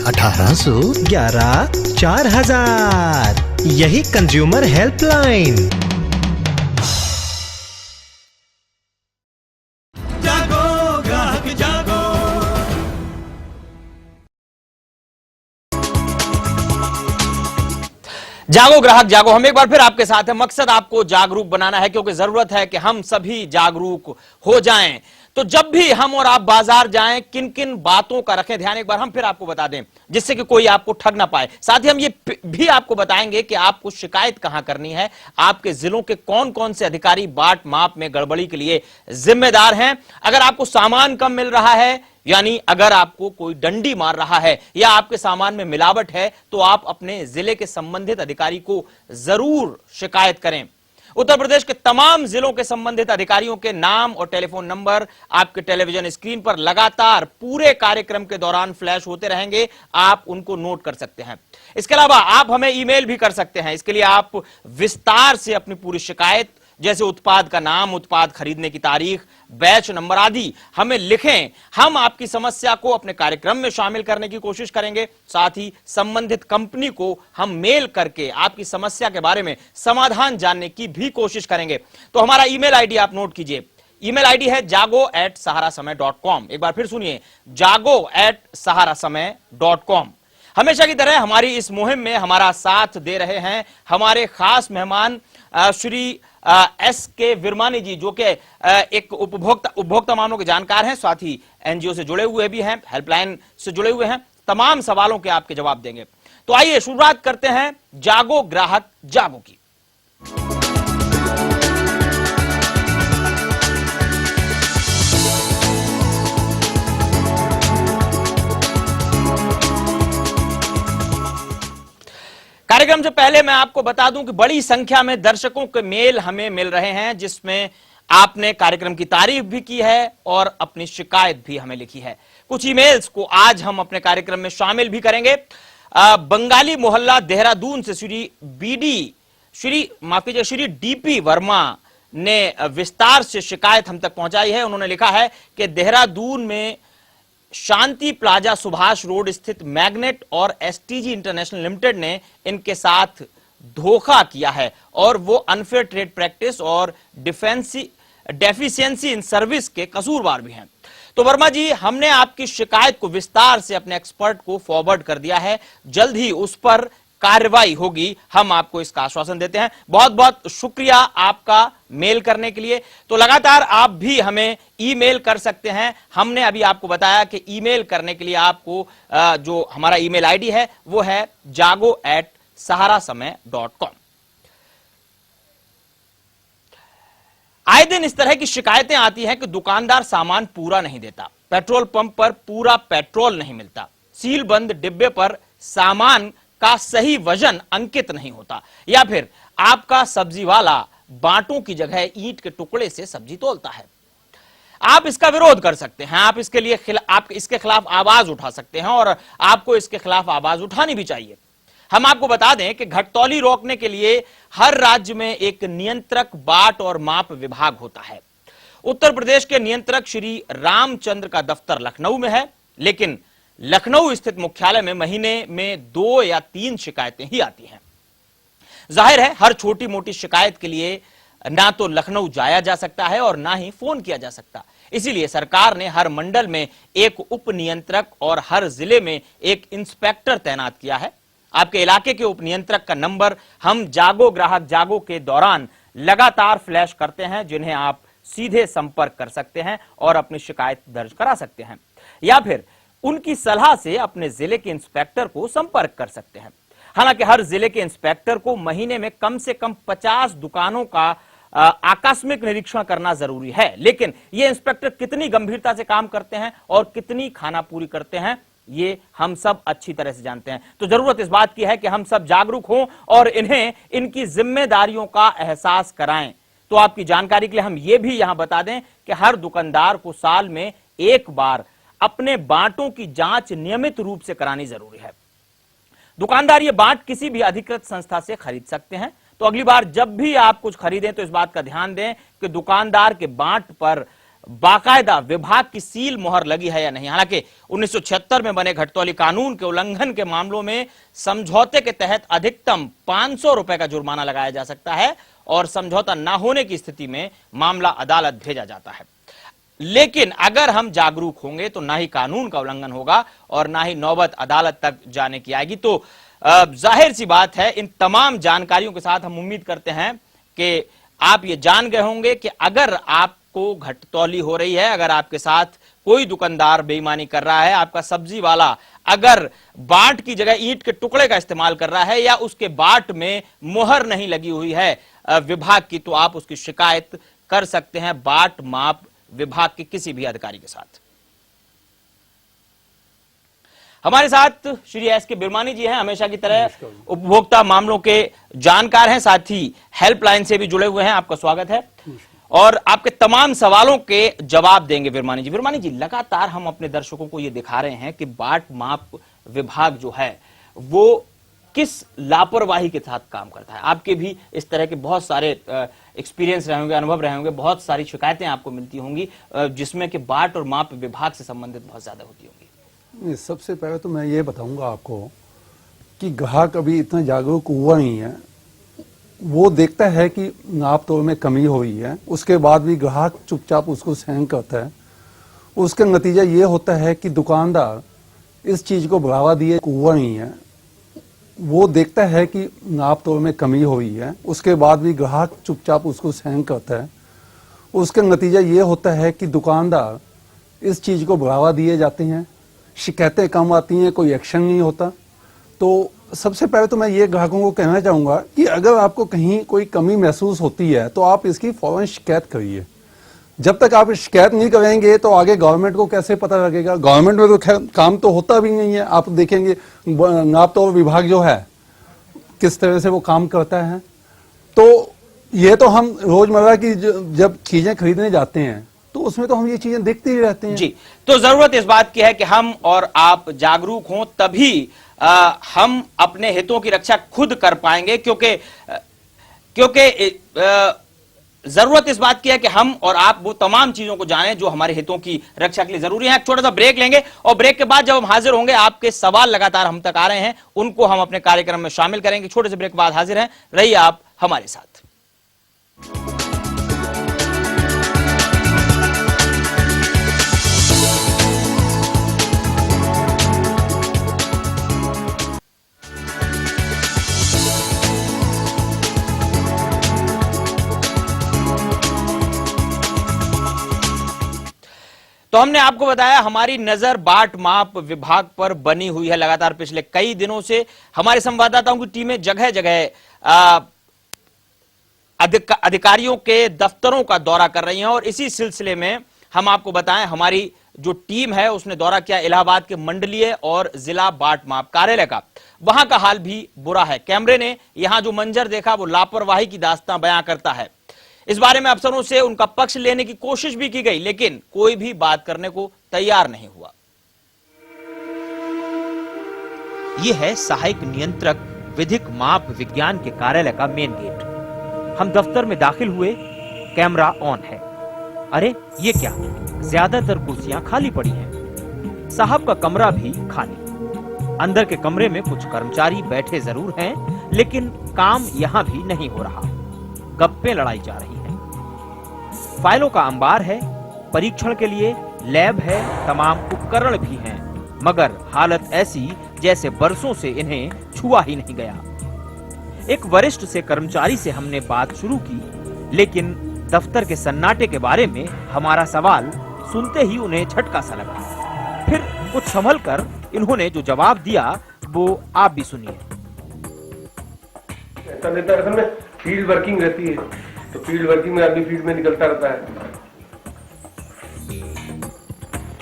1811 4000। यही consumer helpline. जागो ग्राहक जागो। जागो ग्राहक जागो, हम एक बार फिर आपके साथ हैं। मकसद आपको जागरूक बनाना है, क्योंकि जरूरत है कि हम सभी जागरूक हो जाएं। तो जब भी हम और आप बाजार जाएं, किन किन बातों का रखें ध्यान, एक बार हम फिर आपको बता दें, जिससे कि कोई आपको ठग ना पाए। साथ ही हम ये भी आपको बताएंगे कि आपको शिकायत कहां करनी है, आपके जिलों के कौन कौन से अधिकारी बाट माप में गड़बड़ी के लिए जिम्मेदार हैं। अगर आपको सामान कम मिल रहा है, यानी अगर आपको कोई डंडी मार रहा है या आपके सामान में मिलावट है, तो आप अपने जिले के संबंधित अधिकारी को जरूर शिकायत करें। उत्तर प्रदेश के तमाम जिलों के संबंधित अधिकारियों के नाम और टेलीफोन नंबर आपके टेलीविजन स्क्रीन पर लगातार पूरे कार्यक्रम के दौरान फ्लैश होते रहेंगे, आप उनको नोट कर सकते हैं। इसके अलावा आप हमें ईमेल भी कर सकते हैं। इसके लिए आप विस्तार से अपनी पूरी शिकायत, जैसे उत्पाद का नाम, उत्पाद खरीदने की तारीख, बैच नंबर आदि हमें लिखें। हम आपकी समस्या को अपने कार्यक्रम में शामिल करने की कोशिश करेंगे। साथ ही संबंधित कंपनी को हम मेल करके आपकी समस्या के बारे में समाधान जानने की भी कोशिश करेंगे। तो हमारा ईमेल आईडी आप नोट कीजिए। ईमेल आईडी है jago@saharasamaय.com। एक बार फिर सुनिए, jago@saharasamaय.com। हमेशा की तरह हमारी इस मुहिम में हमारा साथ दे रहे हैं हमारे खास मेहमान श्री SK विरमानी जी, जो कि एक उपभोक्ता मामलों के जानकार हैं, साथ ही NGO से जुड़े हुए भी हैं, हेल्पलाइन से जुड़े हुए हैं। तमाम सवालों के आपके जवाब देंगे। तो आइए शुरुआत करते हैं जागो ग्राहक जागो की। कार्यक्रम से पहले मैं आपको बता दूं कि बड़ी संख्या में दर्शकों के मेल हमें मिल रहे हैं, जिसमें आपने कार्यक्रम की तारीफ भी की है और अपनी शिकायत भी हमें लिखी है। कुछ ईमेल्स को आज हम अपने कार्यक्रम में शामिल भी करेंगे। बंगाली मोहल्ला देहरादून से श्री DP वर्मा ने विस्तार से शिकायत हम तक पहुंचाई है। उन्होंने लिखा है कि देहरादून में शांति प्लाजा सुभाष रोड स्थित मैग्नेट और STG इंटरनेशनल लिमिटेड ने इनके साथ धोखा किया है और वो अनफेयर ट्रेड प्रैक्टिस और डेफिशिएंसी इन सर्विस के कसूरवार भी हैं। तो वर्मा जी, हमने आपकी शिकायत को विस्तार से अपने एक्सपर्ट को फॉरवर्ड कर दिया है, जल्द ही उस पर कार्रवाई होगी, हम आपको इसका आश्वासन देते हैं। बहुत बहुत शुक्रिया आपका मेल करने के लिए। तो लगातार आप भी हमें ईमेल कर सकते हैं। हमने अभी आपको बताया कि ईमेल करने के लिए आपको जो हमारा ईमेल आईडी है वो है jago@saharasamaय.com। आए दिन इस तरह की शिकायतें आती हैं कि दुकानदार सामान पूरा नहीं देता, पेट्रोल पंप पर पूरा पेट्रोल नहीं मिलता, सील बंद डिब्बे पर सामान का सही वजन अंकित नहीं होता, या फिर आपका सब्जी वाला बांटों की जगह ईंट के टुकड़े से सब्जी तोलता है। आप इसका विरोध कर सकते हैं, आप इसके खिलाफ आवाज उठा सकते हैं और आपको इसके खिलाफ आवाज उठानी भी चाहिए। हम आपको बता दें कि घटतौली रोकने के लिए हर राज्य में एक नियंत्रक बाट और माप विभाग होता है। उत्तर प्रदेश के नियंत्रक श्री रामचंद्र का दफ्तर लखनऊ में है, लेकिन लखनऊ स्थित मुख्यालय में महीने में 2 या 3 शिकायतें ही आती हैं। जाहिर है, हर छोटी मोटी शिकायत के लिए ना तो लखनऊ जाया जा सकता है और ना ही फोन किया जा सकता। इसीलिए सरकार ने हर मंडल में एक उप नियंत्रक और हर जिले में एक इंस्पेक्टर तैनात किया है। आपके इलाके के उप नियंत्रक का नंबर हम जागो ग्राहक जागो के दौरान लगातार फ्लैश करते हैं, जिन्हें आप सीधे संपर्क कर सकते हैं और अपनी शिकायत दर्ज करा सकते हैं, या फिर उनकी सलाह से अपने जिले के इंस्पेक्टर को संपर्क कर सकते हैं। हालांकि हर जिले के इंस्पेक्टर को महीने में कम से कम 50 दुकानों का आकस्मिक निरीक्षण करना जरूरी है, लेकिन ये इंस्पेक्टर कितनी गंभीरता से काम करते हैं और कितनी खानापूरी करते हैं, ये हम सब अच्छी तरह से जानते हैं। तो जरूरत इस बात की है कि हम सब जागरूक हों और इन्हें इनकी जिम्मेदारियों का एहसास कराएं। तो आपकी जानकारी के लिए हम ये भी यहां बता दें कि हर दुकानदार को साल में एक बार अपने बांटों की जांच नियमित रूप से करानी जरूरी है। दुकानदार ये बांट किसी भी अधिकृत संस्था से खरीद सकते हैं। तो अगली बार जब भी आप कुछ खरीदें तो इस बात का ध्यान दें कि दुकानदार के बांट पर बाकायदा विभाग की सील मोहर लगी है या नहीं। हालांकि 1976 में बने घटतौली कानून के उल्लंघन के मामलों में समझौते के तहत अधिकतम 500 रुपए का जुर्माना लगाया जा सकता है और समझौता न होने की स्थिति में मामला अदालत भेजा जाता है। लेकिन अगर हम जागरूक होंगे तो ना ही कानून का उल्लंघन होगा और ना ही नौबत अदालत तक जाने की आएगी। तो जाहिर सी बात है, इन तमाम जानकारियों के साथ हम उम्मीद करते हैं कि आप ये जान गए होंगे कि अगर आपको घटतौली हो रही है, अगर आपके साथ कोई दुकानदार बेईमानी कर रहा है, आपका सब्जी वाला अगर बाट की जगह ईंट के टुकड़े का इस्तेमाल कर रहा है या उसके बाट में मोहर नहीं लगी हुई है विभाग की, तो आप उसकी शिकायत कर सकते हैं बाट माप विभाग के किसी भी अधिकारी के साथ। हमारे साथ श्री एस के बिरमानी जी हैं, हमेशा की तरह उपभोक्ता मामलों के जानकार हैं, साथ ही हेल्पलाइन से भी जुड़े हुए हैं। आपका स्वागत है और आपके तमाम सवालों के जवाब देंगे बिरमानी जी। बिरमानी जी, लगातार हम अपने दर्शकों को यह दिखा रहे हैं कि बाट माप विभाग जो है वो किस लापरवाही के साथ काम करता है। आपके भी इस तरह के बहुत सारे एक्सपीरियंस रहे होंगे, अनुभव रहे होंगे, बहुत सारी शिकायतें आपको मिलती होंगी जिसमें कि बाट और माप विभाग से संबंधित बहुत ज्यादा होती होंगी। सबसे पहले तो मैं ये बताऊंगा आपको कि ग्राहक अभी इतना जागरूक हुआ नहीं है। वो देखता है कि नाप तोल में कमी हुई है, उसके बाद भी ग्राहक चुपचाप उसको सहन करता है। उसका नतीजा ये होता है कि दुकानदार इस चीज को बढ़ावा दिए हुआ नहीं है। वो देखता है कि नाप तोल में कमी हुई है, उसके बाद भी ग्राहक चुपचाप उसको सहन करता है। उसका नतीजा ये होता है कि दुकानदार इस चीज को बढ़ावा दिए जाते हैं, शिकायतें कम आती हैं, कोई एक्शन नहीं होता। तो सबसे पहले तो मैं ये ग्राहकों को कहना चाहूँगा कि अगर आपको कहीं कोई कमी महसूस होती है तो आप इसकी फौरन शिकायत करिए। जब तक आप शिकायत नहीं करेंगे तो आगे गवर्नमेंट को कैसे पता लगेगा? गवर्नमेंट में तो काम तो होता भी नहीं है। आप देखेंगे नाप तोल विभाग जो है किस तरह से वो काम करता है। तो ये तो हम रोजमर्रा की जब चीजें खरीदने जाते हैं तो उसमें तो हम ये चीजें देखते ही रहते हैं जी। तो जरूरत इस बात की है कि हम और आप जागरूक हों, तभी हम अपने हितों की रक्षा खुद कर पाएंगे, क्योंकि जरूरत इस बात की है कि हम और आप वो तमाम चीजों को जानें जो हमारे हितों की रक्षा के लिए जरूरी है। एक छोटा सा ब्रेक लेंगे और ब्रेक के बाद जब हम हाजिर होंगे, आपके सवाल लगातार हम तक आ रहे हैं, उनको हम अपने कार्यक्रम में शामिल करेंगे। छोटे से ब्रेक के बाद हाजिर हैं, रहिए आप हमारे साथ। तो हमने आपको बताया हमारी नजर बाट माप विभाग पर बनी हुई है। लगातार पिछले कई दिनों से हमारे संवाददाताओं की टीमें जगह जगह अधिकारियों के दफ्तरों का दौरा कर रही हैं और इसी सिलसिले में हम आपको बताएं, हमारी जो टीम है उसने दौरा किया इलाहाबाद के मंडलीय और जिला बाट माप कार्यालय का। वहां का हाल भी बुरा है। कैमरे ने यहां जो मंजर देखा वो लापरवाही की दास्तां बयां करता है। इस बारे में अफसरों से उनका पक्ष लेने की कोशिश भी की गई, लेकिन कोई भी बात करने को तैयार नहीं हुआ। यह है सहायक नियंत्रक विधिक माप विज्ञान के कार्यालय का मेन गेट। हम दफ्तर में दाखिल हुए, कैमरा ऑन है। अरे ये क्या, ज्यादातर कुर्सियां खाली पड़ी हैं। साहब का कमरा भी खाली। अंदर के कमरे में कुछ कर्मचारी बैठे जरूर हैं, लेकिन काम यहां भी नहीं हो रहा। गप्पे लड़ाई जा रही हैं। फाइलों का अंबार है, परीक्षण के लिए लैब है, तमाम उपकरण भी हैं, मगर हालत ऐसी जैसे बरसों से इन्हें छुआ ही नहीं गया। एक वरिष्ठ से कर्मचारी से हमने बात शुरू की, लेकिन दफ्तर के सन्नाटे के बारे में हमारा सवाल सुनते ही उन्हें झटका सा लगा। फिर कुछ संभल कर इन्होंने जो जवाब दिया वो आप भी सुनिए। असल में फील्ड वर्किंग रहती है, तो फील्ड वर्किंग में आदमी फील्ड में निकलता रहता है।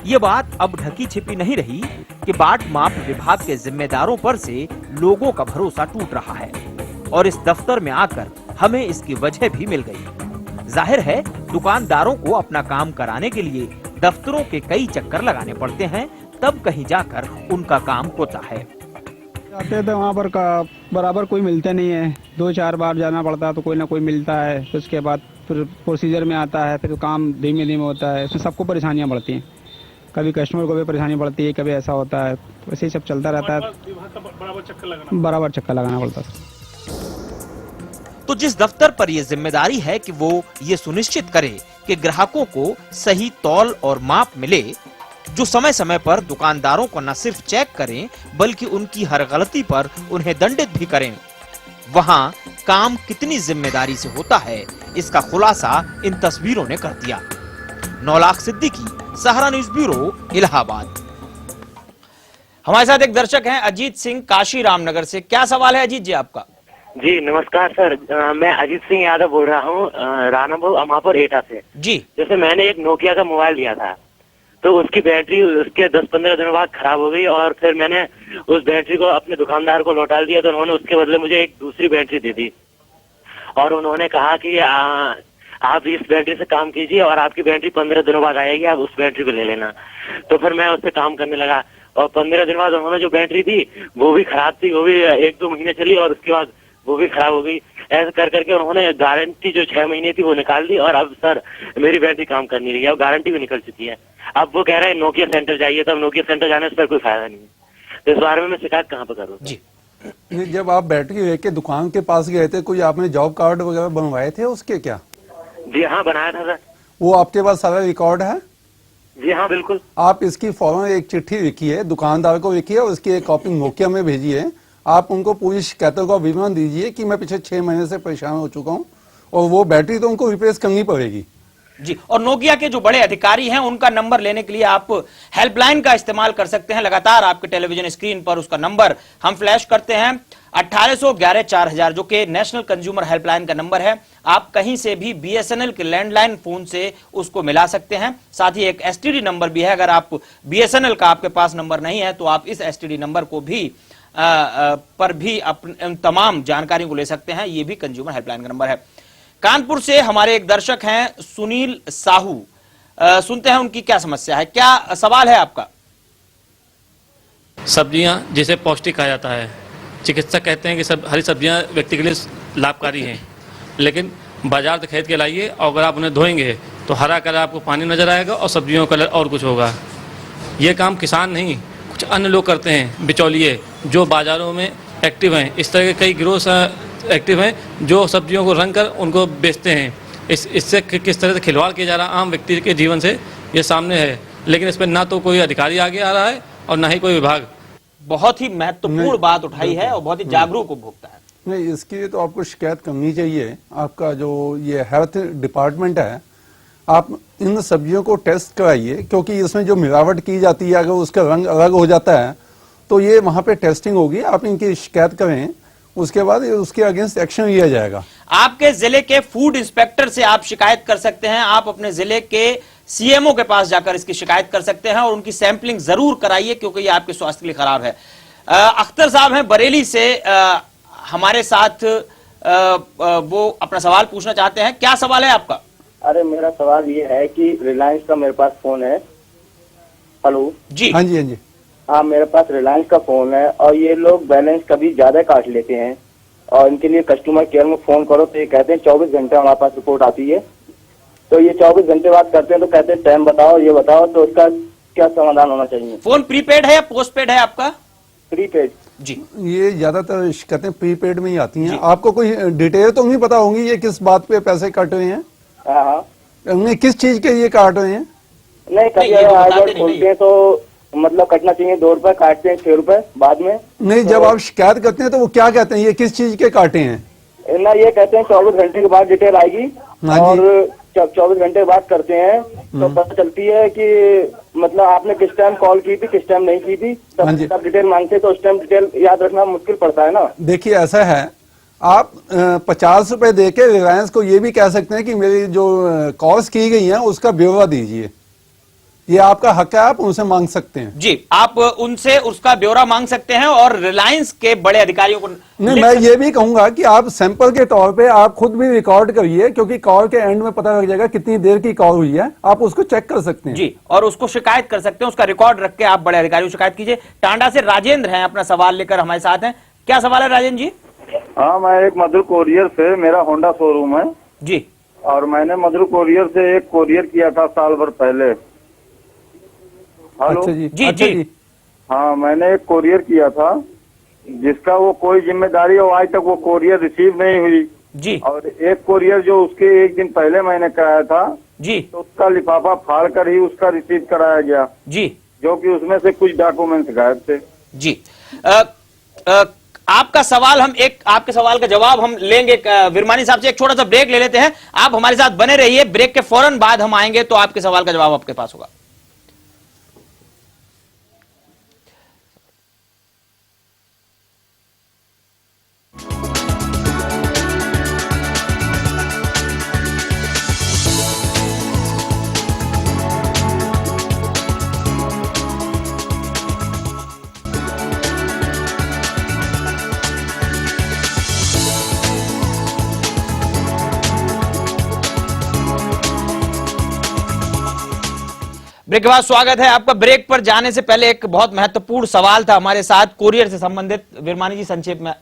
ये बात अब ढकी छिपी नहीं रही कि बाट माप विभाग के जिम्मेदारों पर से लोगों का भरोसा टूट रहा है और इस दफ्तर में आकर हमें इसकी वजह भी मिल गई। जाहिर है दुकानदारों को अपना काम कराने के लिए दफ्तरों के कई चक्कर लगाने पड़ते हैं, तब कहीं जाकर उनका काम होता है। जाते थे वहाँ पर बराबर कोई मिलते नहीं है। 2-4 बार जाना पड़ता है तो कोई ना कोई मिलता है। उसके बाद फिर प्रोसीजर में आता है, फिर काम धीमे धीमे होता है, इसमें सबको परेशानियां बढ़ती हैं। कभी कस्टमर को भी परेशानी बढ़ती है, कभी ऐसा होता है, वैसे ही सब चलता रहता है। बराबर चक्कर लगाना पड़ता है। तो जिस दफ्तर पर यह जिम्मेदारी है कि वो ये सुनिश्चित करे कि ग्राहकों को सही तौल और माप मिले, जो समय समय पर दुकानदारों को न सिर्फ चेक करें बल्कि उनकी हर गलती पर उन्हें दंडित भी करें, वहां काम कितनी जिम्मेदारी से होता है, इसका खुलासा इन तस्वीरों ने कर दिया। 9 लाख सिद्दीकी, सहारा न्यूज ब्यूरो, इलाहाबाद। हमारे साथ एक दर्शक हैं अजीत सिंह, काशी रामनगर से। क्या सवाल है अजीत जी आपका? जी नमस्कार सर, मैं अजीत सिंह यादव बोल रहा हूँ रानापुर अमापुर एटा से। जी। जैसे मैंने एक नोकिया का मोबाइल लिया था, तो उसकी बैटरी उसके 10-15 दिनों बाद खराब हो गई और फिर मैंने उस बैटरी को अपने दुकानदार को लौटा दिया, तो उन्होंने उसके बदले मुझे एक दूसरी बैटरी दे दी और उन्होंने कहा कि आप इस बैटरी से काम कीजिए और आपकी बैटरी 15 दिनों बाद आएगी, आप उस बैटरी को ले लेना। तो फिर मैं उससे काम करने लगा और 15 दिन बाद उन्होंने जो बैटरी दी वो भी खराब थी, वो भी 1-2 महीने चली और उसके बाद वो भी खराब हो गई। ऐसे कर करके उन्होंने गारंटी जो 6 महीने थी वो निकाल दी और अब सर मेरी बैटरी काम कर नहीं रही है, अब गारंटी भी निकल चुकी है। अब वो कह रहे हैं नोकिया सेंटर जाइए, तो अब नोकिया सेंटर जाने से कोई फायदा नहीं है। तो इस बारे में मैं शिकायत कहाँ पे करूँ? जी, जब आप बैटरी लेके दुकान के पास गए थे, कोई आपने जॉब कार्ड वगैरह बनवाए थे उसके क्या? जी हाँ, बनाया था सर। वो आपके पास सारा रिकॉर्ड है? जी हाँ बिल्कुल। आप इसकी फौरन एक चिट्ठी लिखिए, दुकानदार को लिखिए और उसकी एक कॉपी नोकिया में भेजिए। आप उनको पूरी शिकायतों का विवरण दीजिए कि मैं पिछले 6 महीने से परेशान हो चुका हूं और वो बैटरी तो उनको रिप्लेस करनी पड़ेगी। जी। और नोकिया के जो बड़े अधिकारी हैं उनका नंबर लेने के लिए आप हेल्पलाइन का इस्तेमाल कर सकते हैं। लगातार आपके टेलीविजन स्क्रीन पर उसका नंबर हम फ्लैश करते हैं, 1811-4000, जो कि नेशनल कंज्यूमर हेल्पलाइन का नंबर है। आप कहीं से भी BSNL के लैंडलाइन फोन से उसको मिला सकते हैं। साथ ही एक STD नंबर भी है, अगर आप BSNL का आपके पास नंबर नहीं है तो आप इस STD नंबर को भी पर भी तमाम जानकारी को ले सकते हैं। ये भी कंज्यूमर हेल्पलाइन का नंबर है। कानपुर से हमारे एक दर्शक हैं सुनील साहू, सुनते हैं उनकी क्या समस्या है, क्या सवाल है आपका? सब्जियां जिसे पौष्टिक कहा जाता है, चिकित्सक कहते हैं कि सब हरी सब्जियां व्यक्ति के लिए लाभकारी हैं, लेकिन बाजार से खरीद के लाइए और अगर आप उन्हें धोएंगे तो हरा कलर आपको पानी नजर आएगा और सब्जियों का कलर और कुछ होगा। ये काम किसान नहीं, कुछ अन्य लोग करते हैं, बिचौलिए जो बाजारों में एक्टिव हैं। इस तरह के कई गिरोह एक्टिव हैं जो सब्जियों को रंग कर उनको बेचते हैं। इससे किस तरह से खिलवाड़ किया जा रहा है आम व्यक्ति के जीवन से, ये सामने है, लेकिन इस पर ना तो कोई अधिकारी आगे आ रहा है और ना ही कोई विभाग। बहुत ही महत्वपूर्ण बात उठाई है और बहुत ही जागरूक उपभोक्ता है। नहीं, इसके लिए तो आपको शिकायत करनी चाहिए। आपका जो ये हेल्थ डिपार्टमेंट है, आप इन सब्जियों को टेस्ट कराइए, क्योंकि इसमें जो मिलावट की जाती है अगर उसका रंग अलग हो जाता है तो ये वहां पे टेस्टिंग होगी। आप इनकी शिकायत करें, उसके बाद उसके अगेंस्ट एक्शन लिया जाएगा। आपके जिले के फूड इंस्पेक्टर से आप शिकायत कर सकते हैं, आप अपने जिले के CMO के पास जाकर इसकी शिकायत कर सकते हैं और उनकी सैंपलिंग जरूर कराइए, क्योंकि ये आपके स्वास्थ्य के लिए खराब है। अख्तर साहब हैं बरेली से, हमारे साथ वो अपना सवाल पूछना चाहते हैं। क्या सवाल है आपका? अरे मेरा सवाल ये है कि रिलायंस का मेरे पास फोन है। हेलो जी। हाँ जी, हाँ जी। हाँ, मेरे पास रिलायंस का फोन है और ये लोग बैलेंस कभी ज्यादा काट लेते हैं और इनके लिए कस्टमर केयर में फोन करो तो ये कहते हैं 24 घंटे हमारे पास रिपोर्ट आती है। तो ये 24 घंटे बाद करते हैं तो कहते हैं टाइम बताओ, ये बताओ, तो इसका क्या समाधान होना चाहिए? फोन प्रीपेड है या पोस्टपेड है आपका? प्रीपेड। जी। ये ज्यादातर शिकायतें प्रीपेड में ही आती हैं। आपको कोई डिटेल तो नहीं पता होंगी ये किस बात पे पैसे कट रहे हैं? हाँ, किस चीज के ये काट रहे हैं? नहीं, कभी खोलते हैं तो मतलब कटना चाहिए 2 रुपए, काटते हैं 6 रुपए बाद में। नहीं, जब आप शिकायत करते हैं तो वो क्या कहते हैं, ये किस चीज के काटे हैं? ना, ये कहते हैं 24 घंटे के बाद डिटेल आएगी और जब 24 घंटे के बाद करते हैं तो पता चलती है कि मतलब आपने किस टाइम कॉल की थी, किस टाइम नहीं की थी, तब डिटेल मांगते तो उस टाइम डिटेल याद रखना मुश्किल पड़ता है ना। देखिए, ऐसा है, आप 50 रुपए दे के रिलायंस को ये भी कह सकते हैं कि मेरी जो कॉल्स की गई हैं उसका ब्यौरा दीजिए। ये आपका हक है, आप उनसे मांग सकते हैं। जी, आप उनसे उसका ब्यौरा मांग सकते हैं और रिलायंस के बड़े अधिकारियों को नहीं, मैं ये भी कहूंगा कि आप सैंपल के तौर पे आप खुद भी रिकॉर्ड करिए, क्योंकि कॉल के एंड में पता लग जाएगा कितनी देर की कॉल हुई है, आप उसको चेक कर सकते हैं। जी, और उसको शिकायत कर सकते हैं, उसका रिकॉर्ड रख के आप बड़े अधिकारियों को शिकायत कीजिए। टांडा से राजेंद्र हैं, अपना सवाल लेकर हमारे साथ हैं। क्या सवाल है राजेंद्र जी? हाँ, मैं एक मधुर कोरियर से, मेरा होंडा शोरूम है जी, और मैंने मधुर कोरियर से एक कोरियर किया था साल भर पहले। हेलो। अच्छा जी, जी, अच्छा जी। हाँ, मैंने एक कोरियर किया था जिसका वो कोई जिम्मेदारी हो आज तक वो कोरियर रिसीव नहीं हुई। जी और एक कोरियर जो उसके एक दिन पहले मैंने कराया था जी तो उसका लिफाफा फाड़ कर ही उसका रिसीव कराया गया, जी जो कि उसमें से कुछ डॉक्यूमेंट्स गायब थे। जी। आपका सवाल हम एक आपके सवाल का जवाब हम लेंगे विरमानी साहब से। एक छोटा सा ब्रेक ले लेते हैं, आप हमारे साथ बने रहिए। ब्रेक के फौरन बाद हम आएंगे तो आपके सवाल का जवाब आपके पास होगा। ब्रेक के बाद स्वागत है आपका। ब्रेक पर जाने से पहले एक बहुत महत्वपूर्ण सवाल था हमारे साथ कोरियर से संबंधित। विरमानी जी संक्षेप में।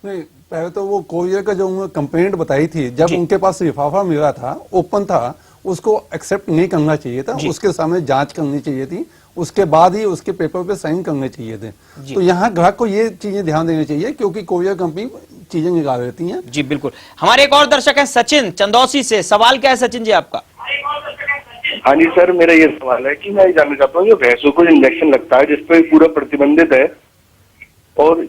नहीं, पहले तो वो कोरियर का जो उन्होंने कंप्लेंट बताई थी, जब जी। उनके पास लिफाफा मिला था, ओपन था, उसको एक्सेप्ट नहीं करना चाहिए था, जी। उसके सामने जांच करनी चाहिए थी, उसके बाद ही उसके पेपर पे साइन करने चाहिए थे। जी। तो यहाँ ग्राहक को ये चीजें ध्यान देनी चाहिए, क्योंकि कोरियर कंपनी चीजें निकाल देती हैं। जी बिल्कुल। हमारे एक और दर्शक हैं सचिन चंदौसी से। सवाल क्या है सचिन जी आपका? हाँ जी सर, मेरा ये सवाल है कि मैं ये जानना चाहता हूँ जो भैंसों को इंजेक्शन लगता है जिसपे पूरा प्रतिबंधित है और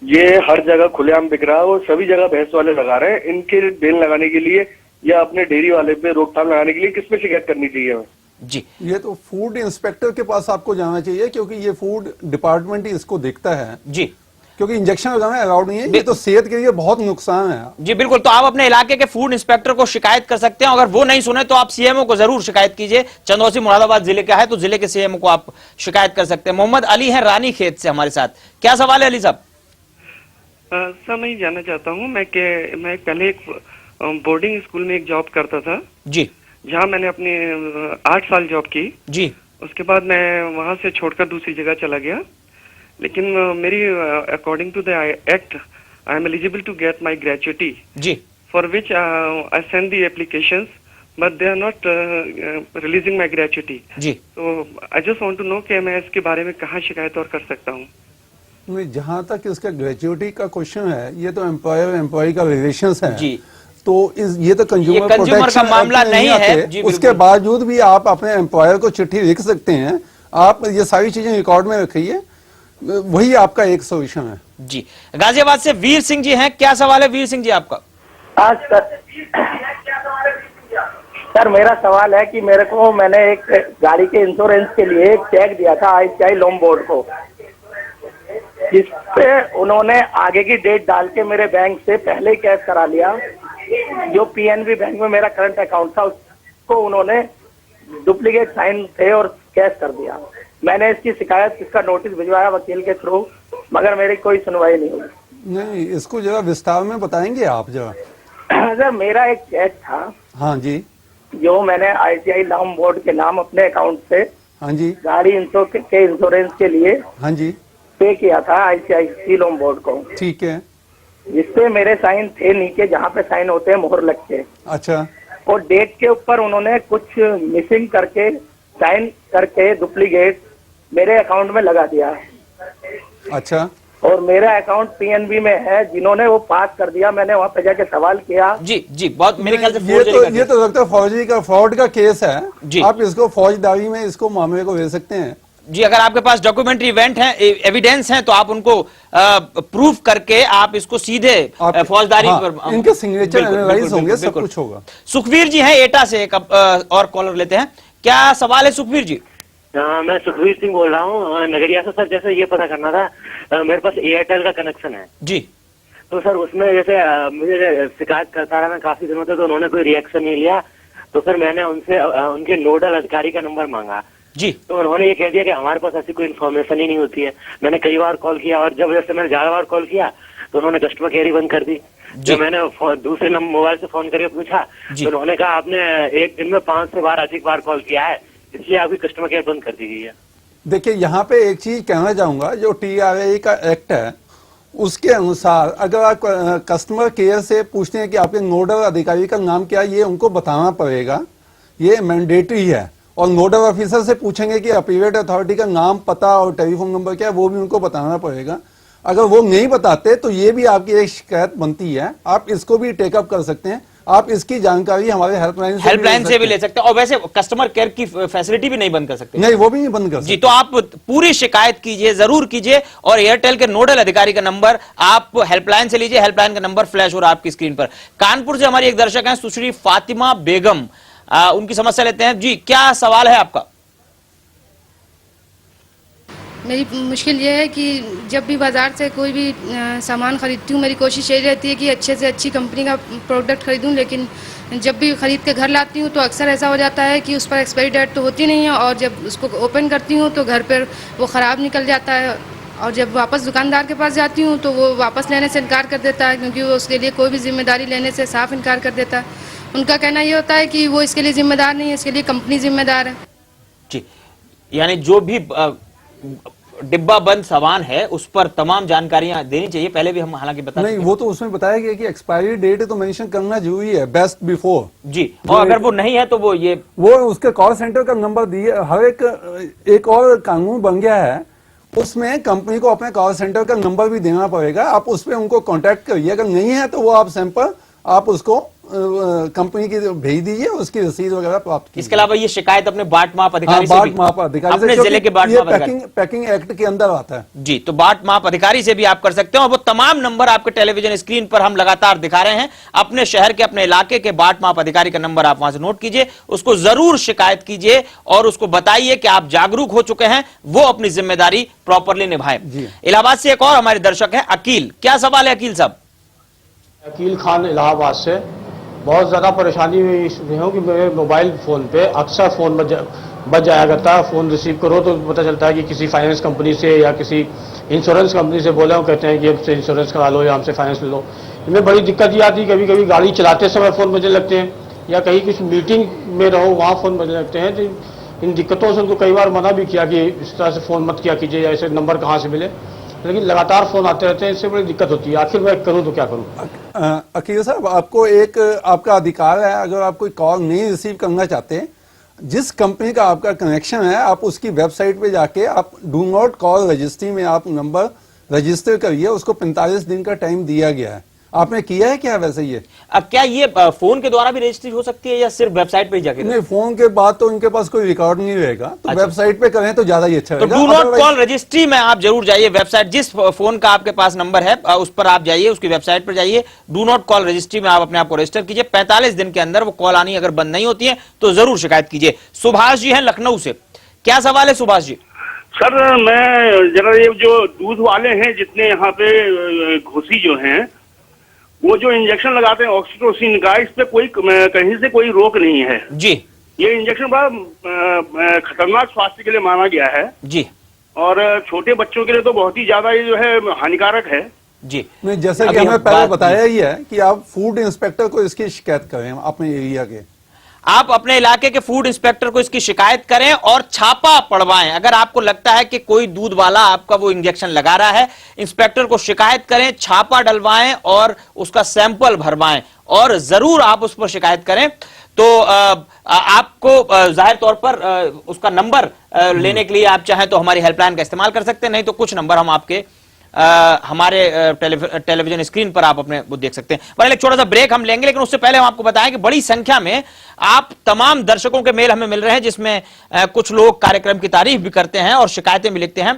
ये हर जगह खुलेआम बिक रहा है और सभी जगह भैंस वाले लगा रहे हैं, इनके बेल लगाने के लिए या अपने डेयरी वाले पे रोकथाम लगाने के लिए किसमें शिकायत करनी चाहिए हमें? जी ये तो फूड इंस्पेक्टर के पास आपको जाना चाहिए, क्योंकि ये फूड डिपार्टमेंट ही इसको देखता है, जी क्योंकि इंजेक्शन लगाना अलाउड नहीं है। ये तो सेहत के लिए बहुत नुकसान है। जी बिल्कुल। तो आप अपने इलाके के फूड इंस्पेक्टर को शिकायत कर सकते हैं। अगर वो नहीं सुने तो आप सीएमओ को जरूर शिकायत कीजिए। चंदौसी मुरादाबाद जिले का है तो जिले के सीएमओ को आप शिकायत कर सकते हैं। मोहम्मद अली हैं रानी खेत से हमारे साथ। क्या सवाल है अली साहब? सर मैं ये जानना चाहता हूँ, मैं पहले एक बोर्डिंग स्कूल में एक जॉब करता था, जी जहाँ मैंने अपने 8 साल जॉब की। जी उसके बाद मैं वहाँ से छोड़कर दूसरी जगह चला गया, लेकिन मेरी according to the act I am eligible to get my gratuity, जी for which I send the applications but they are not releasing my gratuity. जी। तो I just want to know कि मैं इसके बारे में कहाँ शिकायत और कर सकता हूँ। नहीं, जहां तक इसका ग्रेचुइटी का क्वेश्चन है, ये तो एम्प्लॉयर एम्प्लॉय का रिलेशंस है। जी। तो ये तो कंज्यूमर कंज्यूमर का प्रोटेक्शन मामला एक्ट में नहीं आते। है। जी, उसके बिल्कुल। बावजूद भी आप अपने एम्प्लॉयर को चिट्ठी लिख सकते हैं। आप ये सारी चीजें रिकॉर्ड में रखिए, वही आपका एक सोल्यूशन है। जी। गाजियाबाद से वीर सिंह जी हैं। क्या सवाल है वीर सिंह जी आपका? हाँ सर, मेरा सवाल है कि मैंने एक गाड़ी के इंश्योरेंस के लिए एक चेक दिया था ICICI लोन बोर्ड को, जिसपे उन्होंने आगे की डेट डाल के मेरे बैंक से पहले ही कैश करा लिया। जो PNB बैंक में मेरा करंट अकाउंट था उसको उन्होंने डुप्लीकेट साइन थे और कैश कर दिया। मैंने इसकी शिकायत, इसका नोटिस भिजवाया वकील के थ्रू, मगर मेरी कोई सुनवाई नहीं हुई। नहीं, इसको जरा विस्तार में बताएंगे आप जरा। सर, मेरा एक चेक था, हाँ जी, जो मैंने ICICI लोन बोर्ड के नाम अपने अकाउंट से हाँ जी, गाड़ी के इंश्योरेंस के लिए हाँ जी, पे किया था ICICI लोन बोर्ड को, ठीक है। जिसपे मेरे साइन थे नीचे, जहाँ पे साइन होते हैं मोहर लग के। अच्छा, और डेट के ऊपर उन्होंने कुछ मिसिंग करके साइन करके डुप्लीकेट मेरे अकाउंट में लगा दिया। अच्छा, और मेरा अकाउंट PNB में है, जिन्होंने वो पास कर दिया। मैंने वहाँ पे जाके सवाल किया। जी जी। बहुत मेरे ख्याल से ये तो लगता है फौजी का फ्रॉड का केस है जी। आप इसको फौजदारी में इसको मामले को ले सकते हैं। जी, अगर आपके पास डॉक्यूमेंट्री इवेंट है, एविडेंस है, तो आप उनको प्रूफ करके आप इसको सीधे फौजदारी पर इनके सिग्नेचर एनालाइज होंगे, सब कुछ होगा। सुखवीर जी हैं एटा से। एक और कॉलर लेते हैं। क्या सवाल है सुखवीर जी? मैं सुखवीर सिंह बोल रहा हूँ नगरिया से। सर, जैसे ये पता करना था, मेरे पास एयरटेल का कनेक्शन है जी। तो सर उसमें जैसे मुझे शिकायत करता रहा मैं काफी दिनों तक, तो उन्होंने कोई रिएक्शन नहीं लिया। तो सर मैंने उनसे उनके नोडल अधिकारी का नंबर मांगा जी। तो उन्होंने ये कह दिया कि हमारे पास ऐसी कोई इन्फॉर्मेशन ही नहीं होती है। मैंने कई बार कॉल किया और जब जैसे मैंने ज्यादा बार कॉल किया तो उन्होंने कस्टमर केयर ही बंद कर दी। जब मैंने दूसरे नंबर मोबाइल से फोन करके पूछा तो उन्होंने कहा आपने एक दिन में 5 से अधिक बार कॉल किया है, इसलिए आपकी कस्टमर केयर बंद कर दी गई है। देखिए, यहाँ पे एक चीज कहना चाहूंगा, जो TRA का एक्ट है उसके अनुसार अगर आप कस्टमर केयर से पूछते हैं कि आपके नोडल अधिकारी का नाम क्या है, ये उनको बताना पड़ेगा, ये मैंडेटरी है। और नोडल ऑफिसर से पूछेंगे कि अपीलेट अथॉरिटी का नाम, पता और टेलीफोन नंबर क्या है, वो भी उनको बताना पड़ेगा। अगर वो नहीं बताते तो ये भी आपकी एक शिकायत बनती है, आप इसको भी टेकअप कर सकते हैं। आप इसकी जानकारी हमारे हेल्पलाइन से भी ले सकते हैं। और वैसे कस्टमर केयर की फैसिलिटी भी नहीं बंद कर सकते? नहीं, वो भी नहीं बंद कर सकते जी। तो आप पूरी शिकायत कीजिए, जरूर कीजिए, और एयरटेल के नोडल अधिकारी का नंबर आप हेल्पलाइन से लीजिए। हेल्पलाइन का नंबर फ्लैश हो रहा है आपकी स्क्रीन पर। कानपुर से हमारी एक दर्शक हैं सुश्री फातिमा बेगम, उनकी समस्या लेते हैं। जी, क्या सवाल है आपका? मेरी मुश्किल ये है कि जब भी बाज़ार से कोई भी सामान ख़रीदती हूँ, मेरी कोशिश यही रहती है कि अच्छे से अच्छी कंपनी का प्रोडक्ट ख़रीदूँ, लेकिन जब भी ख़रीद के घर लाती हूँ तो अक्सर ऐसा हो जाता है कि उस पर एक्सपायरी डेट तो होती नहीं है, और जब उसको ओपन करती हूँ तो घर पर वो ख़राब निकल जाता है। और जब वापस दुकानदार के पास जाती हूँ तो वो वापस लेने से इनकार कर देता है, क्योंकि वो उसके लिए कोई भी जिम्मेदारी लेने से साफ इनकार कर देता है। उनका कहना ये होता है कि वो इसके लिए जिम्मेदार नहीं है, इसके लिए कंपनी जिम्मेदार है। जी, यानी जो भी डिब्बा बंद सामान है उस पर तमाम जानकारियां देनी चाहिए। पहले भी हम हालांकि बता नहीं, वो तो उसमें बताया गया कि एक्सपायरी डेट तो मेंशन करना जरूरी है, बेस्ट बिफोर। जी, और अगर वो नहीं है तो वो उसके कॉल सेंटर का नंबर दिए। हर एक और कानून बन गया है, उसमें कंपनी को अपने कॉल सेंटर का नंबर भी देना पड़ेगा। आप उस पर उनको कांटेक्ट करिए, अगर नहीं है तो वो आप सैंपल आप उसको कंपनी की भेज दीजिए, उसकी रसीद वगैरह प्राप्त कीजिए। इसके अलावा ये शिकायत अपने बाट माप अधिकारी से भी, अपने जिले के बाट माप अधिकारी, पैकिंग एक्ट के अंदर आता है। जी, तो बाट माप अधिकारी से भी आप कर सकते हैं। और वो तमाम नंबर आपके टेलीविजन स्क्रीन पर हम लगातार दिखा रहे हैं। अपने शहर के, अपने इलाके के बाट माप अधिकारी का नंबर आप वहां से नोट कीजिए, उसको जरूर शिकायत कीजिए और उसको बताइए कि आप जागरूक हो चुके हैं, वो अपनी जिम्मेदारी प्रॉपरली निभाए। इलाहाबाद से एक और हमारे दर्शक है अकील। क्या सवाल है अकील साहब? अकील खान इलाहाबाद से। बहुत ज़्यादा परेशानी में हूँ कि मेरे मोबाइल फ़ोन पे अक्सर फ़ोन बज जाया करता है। फ़ोन रिसीव करो तो पता चलता है कि किसी फाइनेंस कंपनी से या किसी इंश्योरेंस कंपनी से बोले, वो कहते हैं कि हमसे इंश्योरेंस करा लो या हमसे फाइनेंस ले लो। इनमें बड़ी दिक्कत ये आती है, कभी कभी गाड़ी चलाते समय फ़ोन बजने लगते हैं, या कहीं कुछ मीटिंग में रहो वहाँ फ़ोन बजने लगते हैं। तो इन दिक्कतों से उनको कई बार मना भी किया कि इस तरह से फ़ोन मत किया कीजिए, या ऐसे नंबर कहाँ से मिले, लेकिन लगातार फोन आते रहते हैं। इससे बड़ी दिक्कत होती है। आखिर मैं करूं तो क्या करूं? अकील साहब, आपको एक आपका अधिकार है, अगर आप कोई कॉल नहीं रिसीव करना चाहते, जिस कंपनी का आपका कनेक्शन है, आप उसकी वेबसाइट पे जाके आप डू नॉट कॉल रजिस्ट्री में आप नंबर रजिस्टर करिए। उसको 45 दिन का टाइम दिया गया है। आपने किया है क्या वैसे? ये क्या ये फोन के द्वारा भी रजिस्ट्री हो सकती है या सिर्फ वेबसाइट पे ही जाके? नहीं, फोन के बाद तो इनके पास कोई रिकॉर्ड नहीं रहेगा, तो अच्छा। वेबसाइट पे करें तो ज्यादा ही अच्छा रहेगा। तो डू नॉट कॉल रजिस्ट्री में आप जरूर जाइए। वेबसाइट, जिस फोन का आपके पास नंबर है उस पर आप जाइए, उसकी वेबसाइट पर जाइए, डू नॉट कॉल रजिस्ट्री में आप अपने आप को रजिस्टर कीजिए। 45 दिन के अंदर वो कॉल आनी अगर बंद नहीं होती है तो जरूर शिकायत कीजिए। सुभाष जी हैं लखनऊ से। क्या सवाल है सुभाष जी? सर, मैं जरा ये जो दूध वाले हैं जितने यहाँ पे घुसी जो हैं, वो जो इंजेक्शन लगाते हैं ऑक्सीटोसिन का, इस पे कोई कहीं से कोई रोक नहीं है जी। ये इंजेक्शन बड़ा खतरनाक स्वास्थ्य के लिए माना गया है जी, और छोटे बच्चों के लिए तो बहुत ही ज्यादा ये जो है हानिकारक है जी। नहीं, जैसे कि हमें पहले बताया ही है कि आप फूड इंस्पेक्टर को इसकी शिकायत करें अपने एरिया के। आप अपने इलाके के फूड इंस्पेक्टर को इसकी शिकायत करें और छापा पड़वाएं। अगर आपको लगता है कि कोई दूध वाला आपका वो इंजेक्शन लगा रहा है, इंस्पेक्टर को शिकायत करें, छापा डलवाएं और उसका सैंपल भरवाएं, और जरूर आप उस पर शिकायत करें। तो आपको जाहिर तौर पर उसका नंबर लेने के लिए आप चाहें तो हमारी हेल्पलाइन का इस्तेमाल कर सकते हैं, नहीं तो कुछ नंबर हम आपके हमारे टेलीविजन स्क्रीन पर आप अपने वो देख सकते हैं। पर एक छोटा सा ब्रेक हम लेंगे, लेकिन उससे पहले हम आपको बताएं कि बड़ी संख्या में आप तमाम दर्शकों के मेल हमें मिल रहे हैं, जिसमें कुछ लोग कार्यक्रम की तारीफ भी करते हैं और शिकायतें भी लिखते हैं।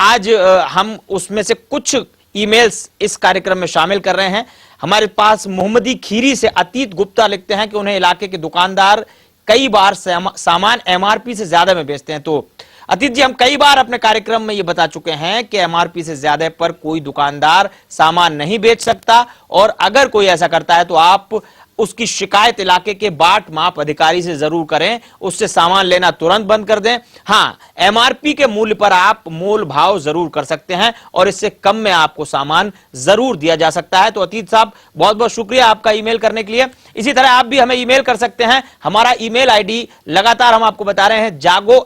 आज हम उसमें से कुछ ईमेल्स इस कार्यक्रम में शामिल कर रहे हैं। हमारे पास मोहम्मदी खीरी से अतीत गुप्ता लिखते हैं कि उन्हें इलाके के दुकानदार कई बार सामान एमआरपी से ज्यादा में बेचते हैं। तो अतीत जी, हम कई बार अपने कार्यक्रम में ये बता चुके हैं कि एमआरपी से ज्यादा पर कोई दुकानदार सामान नहीं बेच सकता, और अगर कोई ऐसा करता है तो आप उसकी शिकायत इलाके के बाट माप अधिकारी से जरूर करें, उससे सामान लेना तुरंत बंद कर दें। हाँ, एमआरपी के मूल्य पर आप मोल भाव जरूर कर सकते हैं और इससे कम में आपको सामान जरूर दिया जा सकता है। तो अतीत साहब, बहुत बहुत शुक्रिया आपका ईमेल करने के लिए। इसी तरह आप भी हमें ईमेल कर सकते हैं। हमारा ईमेल आईडी लगातार हम आपको बता रहे हैं, jago@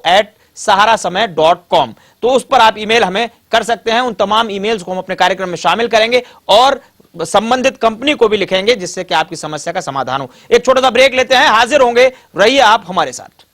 saharasamaay.com। तो उस पर आप ईमेल हमें कर सकते हैं। उन तमाम ईमेल्स को हम अपने कार्यक्रम में शामिल करेंगे और संबंधित कंपनी को भी लिखेंगे जिससे कि आपकी समस्या का समाधान हो। एक छोटा सा ब्रेक लेते हैं, हाजिर होंगे, रहिए आप हमारे साथ।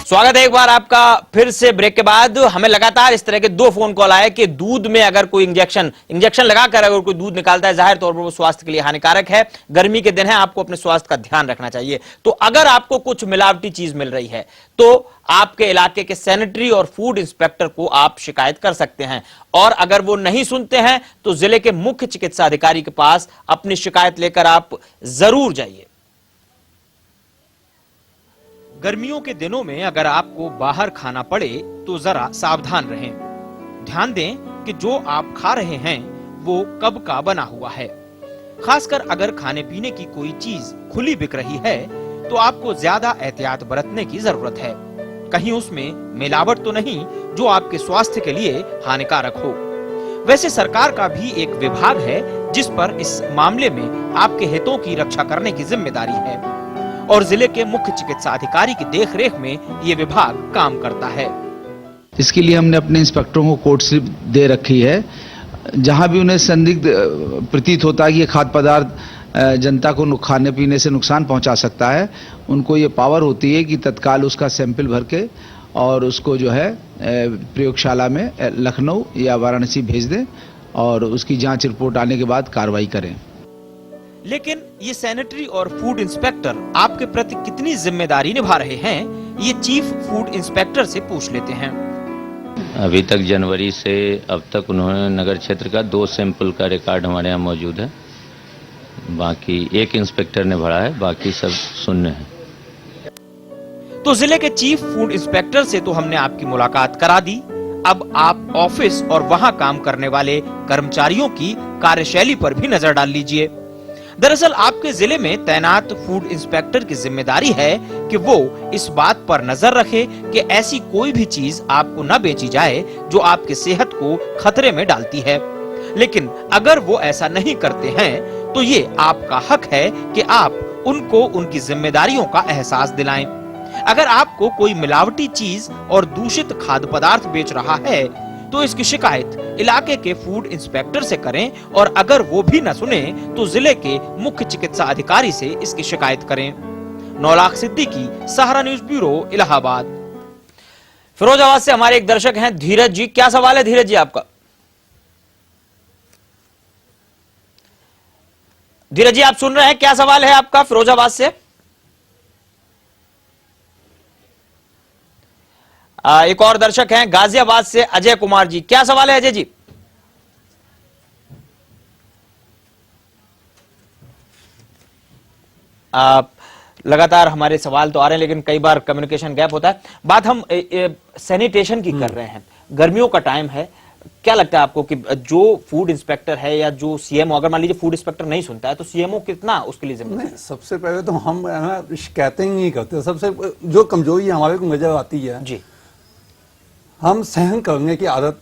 स्वागत है एक बार आपका फिर से ब्रेक के बाद। हमें लगातार इस तरह के 2 फोन कॉल आए कि दूध में अगर कोई इंजेक्शन लगाकर अगर कोई दूध निकालता है, जाहिर तौर पर वो स्वास्थ्य के लिए हानिकारक है। गर्मी के दिन है, आपको अपने स्वास्थ्य का ध्यान रखना चाहिए। तो अगर आपको कुछ मिलावटी चीज मिल रही है तो आपके इलाके के सैनिटरी और फूड इंस्पेक्टर को आप शिकायत कर सकते हैं। और अगर वो नहीं सुनते हैं तो जिले के मुख्य चिकित्सा अधिकारी के पास अपनी शिकायत लेकर आप जरूर जाइए। गर्मियों के दिनों में अगर आपको बाहर खाना पड़े तो जरा सावधान रहें। ध्यान दें कि जो आप खा रहे हैं वो कब का बना हुआ है। खासकर अगर खाने पीने की कोई चीज खुली बिक रही है तो आपको ज्यादा एहतियात बरतने की जरूरत है। कहीं उसमें मिलावट तो नहीं जो आपके स्वास्थ्य के लिए हानिकारक हो। वैसे सरकार का भी एक विभाग है जिस पर इस मामले में आपके हितों की रक्षा करने की जिम्मेदारी है और जिले के मुख्य चिकित्सा अधिकारी की देखरेख में ये विभाग काम करता है। इसके लिए हमने अपने इंस्पेक्टरों को कोर्ट स्लिप दे रखी है। जहां भी उन्हें संदिग्ध प्रतीत होता है कि ये खाद्य पदार्थ जनता को खाने पीने से नुकसान पहुंचा सकता है, उनको ये पावर होती है कि तत्काल उसका सैंपल भर के और उसको जो है प्रयोगशाला में लखनऊ या वाराणसी भेज दें और उसकी जांच रिपोर्ट आने के बाद कार्रवाई करें। लेकिन ये सैनिटरी और फूड इंस्पेक्टर आपके प्रति कितनी जिम्मेदारी निभा रहे हैं, ये चीफ फूड इंस्पेक्टर से पूछ लेते हैं। अभी तक जनवरी से अब तक उन्होंने नगर क्षेत्र का 2 सैंपल का रिकॉर्ड हमारे यहाँ मौजूद है। बाकी 1 इंस्पेक्टर ने भरा है, बाकी सब शून्य है। तो जिले के चीफ फूड इंस्पेक्टर से तो हमने आपकी मुलाकात करा दी। अब आप ऑफिस और वहां काम करने वाले कर्मचारियों की कार्यशैली पर भी नजर डाल लीजिए। दरअसल आपके जिले में तैनात फूड इंस्पेक्टर की जिम्मेदारी है कि वो इस बात पर नजर रखे कि ऐसी कोई भी चीज आपको न बेची जाए जो आपकी सेहत को खतरे में डालती है। लेकिन अगर वो ऐसा नहीं करते हैं तो ये आपका हक है कि आप उनको उनकी जिम्मेदारियों का एहसास दिलाएं। अगर आपको कोई मिलावटी चीज और दूषित खाद्य पदार्थ बेच रहा है तो इसकी शिकायत इलाके के फूड इंस्पेक्टर से करें और अगर वो भी न सुने तो जिले के मुख्य चिकित्सा अधिकारी से इसकी शिकायत करें। नौलाख सिद्दीकी, सहारा न्यूज ब्यूरो, इलाहाबाद। फिरोजाबाद से हमारे एक दर्शक हैं धीरज जी। क्या सवाल है धीरज जी आपका? धीरज जी आप सुन रहे हैं, क्या सवाल है आपका फिरोजाबाद से? एक और दर्शक हैं गाजियाबाद से अजय कुमार जी। क्या सवाल है अजय जी? लगातार हमारे सवाल तो आ रहे हैं लेकिन कई बार कम्युनिकेशन गैप होता है। बात हम सैनिटेशन की कर रहे हैं, गर्मियों का टाइम है। क्या लगता है आपको कि जो फूड इंस्पेक्टर है या जो सीएमओ, अगर मान लीजिए फूड इंस्पेक्टर नहीं सुनता है तो सीएमओ कितना उसके लिए जिम्मेदार है? सबसे पहले तो हम शिकायतें ही नहीं करते। सबसे जो कमजोरी हमारे को नजर आती है जी, हम सहन करने की आदत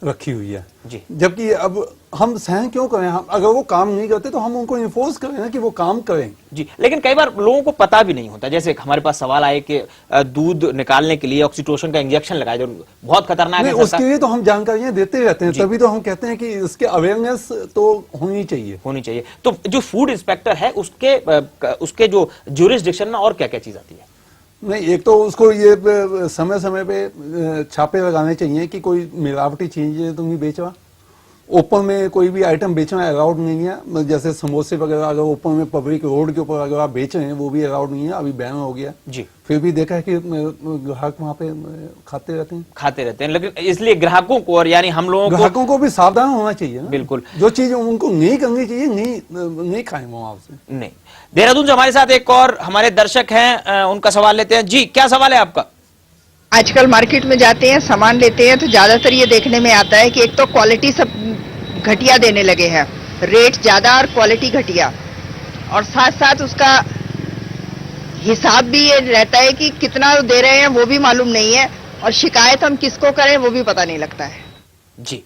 रखी हुई है जी। जबकि अब हम सहन क्यों करें? हम अगर वो काम नहीं करते तो हम उनको इन्फोर्स करें ना कि वो काम करें जी। लेकिन कई बार लोगों को पता भी नहीं होता। जैसे हमारे पास सवाल आए कि दूध निकालने के लिए ऑक्सीटोसिन का इंजेक्शन लगाया जो बहुत खतरनाक है। उसके लिए तो हम जानकारियां देते रहते हैं, तभी तो हम कहते हैं कि इसके अवेयरनेस तो होनी चाहिए। तो जो फूड इंस्पेक्टर है उसके जो ज्यूरिसडिक्शन में और क्या क्या चीज आती है? नहीं, एक तो उसको ये समय समय पे छापे लगाने चाहिए कि कोई मिलावटी चीजें तो नहीं बेच रहा। ओपन में कोई भी आइटम बेचना अलाउड नहीं है। जैसे समोसे वगैरह अगर ओपन में पब्लिक रोड के ऊपर अगर आप बेच रहे हैं वो भी अलाउड नहीं है, अभी बैन हो गया जी। फिर भी देखा है कि ग्राहक वहाँ पे खाते रहते हैं। लेकिन इसलिए ग्राहकों को और यानी हम लोगों ग्राहकों को भी सावधान होना चाहिए ना? बिल्कुल, जो चीज उनको नहीं करनी चाहिए नहीं खाएंगे वहां से। नहीं। देहरादून से हमारे साथ एक और हमारे दर्शक हैं, उनका सवाल लेते हैं जी। क्या सवाल है आपका? आजकल मार्केट में जाते हैं, सामान लेते हैं तो ज्यादातर ये देखने में आता है कि एक तो क्वालिटी सब घटिया देने लगे हैं रेट ज्यादा और क्वालिटी घटिया, और साथ साथ उसका हिसाब भी ये रहता है कि कितना दे रहे हैं वो भी मालूम नहीं है, और शिकायत हम किसको करें वो भी पता नहीं लगता है। जी,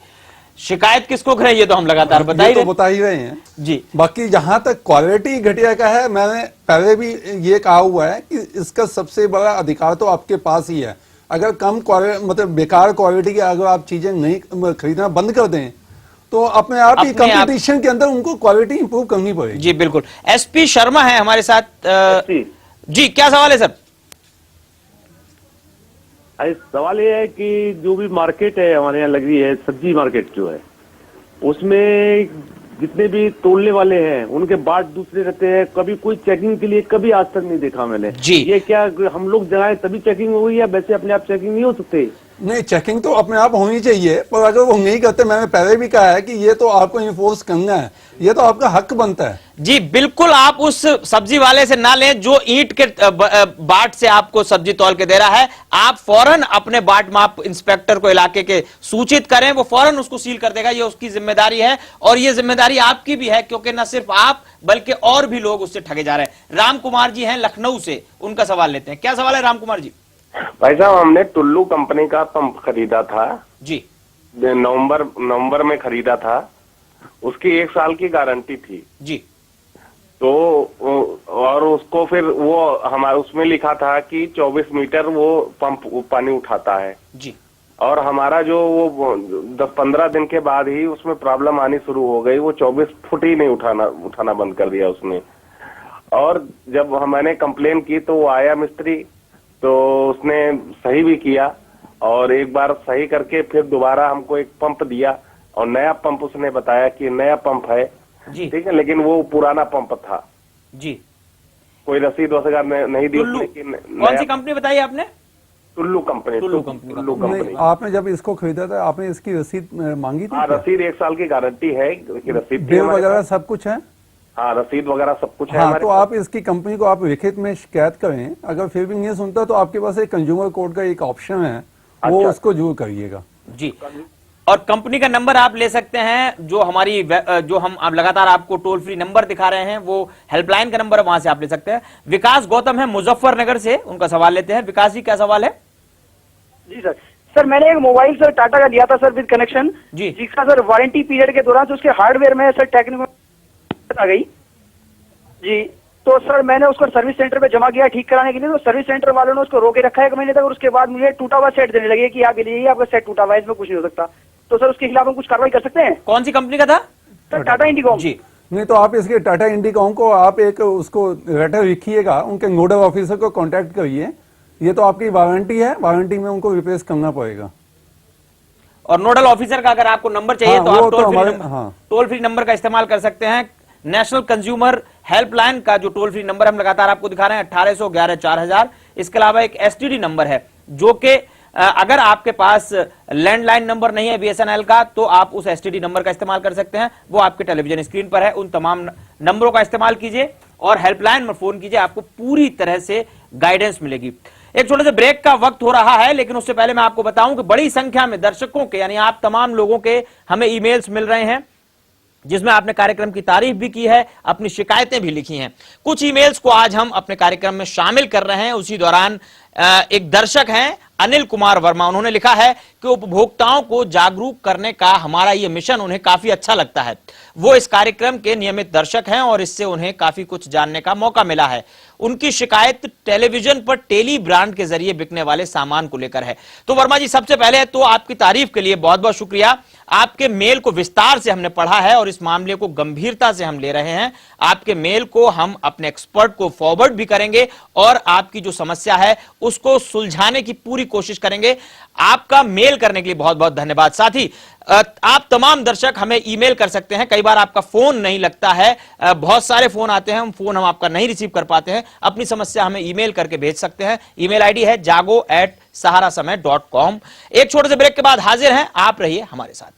शिकायत किसको करें ये तो हम लगातार बता ही रहे हैं जी। बाकी जहां तक क्वालिटी घटिया का है, मैंने पहले भी ये कहा हुआ है कि इसका सबसे बड़ा अधिकार तो आपके पास ही है। अगर कम क्वालिटी मतलब बेकार क्वालिटी की अगर आप चीजें नहीं खरीदना बंद कर दें तो अपने आप ही कंपटीशन के अंदर उनको क्वालिटी इंप्रूव करनी पड़ेगी। जी बिल्कुल। एसपी शर्मा है हमारे साथ। जी क्या सवाल है सर? सवाल ये है कि जो भी मार्केट है हमारे यहाँ लग रही है, सब्जी मार्केट जो है, उसमें जितने भी तोलने वाले हैं उनके बाट दूसरे रहते हैं, कभी कोई चेकिंग के लिए कभी आज तक नहीं देखा मैंने। जी ये क्या हम लोग जगाए तभी चेकिंग होगी या वैसे अपने आप चेकिंग नहीं हो सकते? नहीं, चेकिंग तो अपने आप होनी चाहिए, पर अगर वो नहीं करते, मैंने पहले भी कहा है कि ये तो आपको इन्फोर्स करना है, ये तो आपका हक बनता है। जी बिल्कुल, आप उस सब्जी वाले से ना लें जो ईंट के बाट से आपको सब्जी तौल के दे रहा है। आप फौरन अपने बाट माप इंस्पेक्टर को इलाके के सूचित करें, वो फौरन उसको सील कर देगा। ये उसकी जिम्मेदारी है और ये जिम्मेदारी आपकी भी है, क्योंकि न सिर्फ आप बल्कि और भी लोग उससे ठगे जा रहे हैं। राम कुमार जी हैं लखनऊ से, उनका सवाल लेते हैं। क्या सवाल है राम कुमार जी? भाई साहब, हमने टुल्लू कंपनी का पंप खरीदा था जी, नवंबर में खरीदा था। उसकी 1 साल की गारंटी थी जी। तो और उसको फिर वो हमारे उसमें लिखा था कि 24 मीटर वो पंप पानी उठाता है जी। और हमारा जो वो 10-15 दिन के बाद ही उसमें प्रॉब्लम आनी शुरू हो गई। वो 24 फुट ही नहीं उठाना बंद कर दिया उसने। और जब मैंने कंप्लेन की तो वो आया मिस्त्री, तो उसने सही भी किया और एक बार सही करके फिर दोबारा हमको एक पंप दिया और नया पंप उसने बताया कि नया पंप है जी, ठीक है, लेकिन वो पुराना पंप था जी। कोई रसीद वसीद नहीं दी। लेकिन कौन सी कंपनी बताई आपने? टुल्लू कंपनी। टुल्लू कंपनी। आपने जब इसको खरीदा था आपने इसकी रसीद मांगी थी? हाँ, रसीद 1 साल की गारंटी है, रसीद बिल वगैरह सब कुछ है। हाँ, रसीद वगैरह सब कुछ है। हाँ, तो आप इसकी कंपनी को आप लिखित में शिकायत करें। अगर फिर भी नहीं सुनता तो आपके पास एक कंज्यूमर कोर्ट का एक ऑप्शन है, वो उसको जरूर करिएगा जी। और कंपनी का नंबर आप ले सकते हैं, जो हमारी जो हम आप लगातार आपको टोल फ्री नंबर दिखा रहे हैं वो हेल्पलाइन का नंबर है, वहां से आप ले सकते हैं। विकास गौतम है मुजफ्फरनगर से, उनका सवाल लेते हैं। विकास जी क्या सवाल है? जी सर, सर मैंने एक मोबाइल सर टाटा का लिया था सर विद कनेक्शन जी, जिसका सर वारंटी पीरियड के दौरान उसके हार्डवेयर में सर टेक्निकल आ गई जी। तो सर मैंने उसको सर्विस सेंटर पे जमा किया ठीक कराने के लिए, तो सर्विस सेंटर वालों ने उसको रोके रखा है 1 महीने तक और उसके बाद मुझे टूटा हुआ सेट देने लगे कि आप ये आपका सेट टूटा हुआ है, इसमें कुछ नहीं हो सकता। तो सर उसके खिलाफ हम कुछ कार्रवाई कर सकते हैं? कौन सी कंपनी का था? सर टाटा इंडिकॉम जी। नहीं तो आप इसके टाटा इंडिकॉम को आप एक उसको लेटर लिखिएगा, उनके नोडल ऑफिसर को कांटेक्ट करिए। ये तो आपकी वारंटी है, वारंटी में उनको रिप्लेस करना पड़ेगा। और नोडल ऑफिसर का अगर आपको नंबर चाहिए तो आप टोल फ्री नंबर का इस्तेमाल कर सकते हैं। नेशनल कंज्यूमर हेल्पलाइन का जो टोल फ्री नंबर हम लगातार आपको दिखा रहे हैं 1811-4000। इसके अलावा एक एसटीडी नंबर है जो कि अगर आपके पास लैंडलाइन नंबर नहीं है बीएसएनएल का तो आप उस एसटीडी नंबर का इस्तेमाल कर सकते हैं, वो आपके टेलीविजन स्क्रीन पर है। उन तमाम नंबरों का इस्तेमाल कीजिए और हेल्पलाइन में फोन कीजिए, आपको पूरी तरह से गाइडेंस मिलेगी। एक छोटे से ब्रेक का वक्त हो रहा है, लेकिन उससे पहले मैं आपको बताऊं कि बड़ी संख्या में दर्शकों के यानी आप तमाम लोगों के हमें ईमेल्स मिल रहे हैं जिसमें आपने कार्यक्रम की तारीफ भी की है, अपनी शिकायतें भी लिखी हैं। कुछ ईमेल्स को आज हम अपने कार्यक्रम में शामिल कर रहे हैं। उसी दौरान एक दर्शक हैं अनिल कुमार वर्मा, उन्होंने लिखा है कि उपभोक्ताओं को जागरूक करने का हमारा ये मिशन उन्हें काफी अच्छा लगता है। वो इस कार्यक्रम के नियमित दर्शक हैं और इससे उन्हें काफी कुछ जानने का मौका मिला है। उनकी शिकायत टेलीविजन पर टेली ब्रांड के जरिए बिकने वाले सामान को लेकर है। तो वर्मा जी, सबसे पहले तो आपकी तारीफ के लिए बहुत बहुत शुक्रिया। आपके मेल को विस्तार से हमने पढ़ा है और इस मामले को गंभीरता से हम ले रहे हैं। आपके मेल को हम अपने एक्सपर्ट को फॉरवर्ड भी करेंगे और आपकी जो समस्या है उसको सुलझाने की पूरी कोशिश करेंगे। आपका मेल करने के लिए बहुत बहुत धन्यवाद। साथ ही आप तमाम दर्शक हमें ईमेल कर सकते हैं। कई बार आपका फोन नहीं लगता है, बहुत सारे फोन आते हैं, फोन हम आपका नहीं रिसीव कर पाते हैं। अपनी समस्या हमें ईमेल करके भेज सकते हैं। ईमेल आईडी है jago@saharasamay.com। एक छोटे से ब्रेक के बाद हाजिर हैं, आप रहिए हमारे साथ।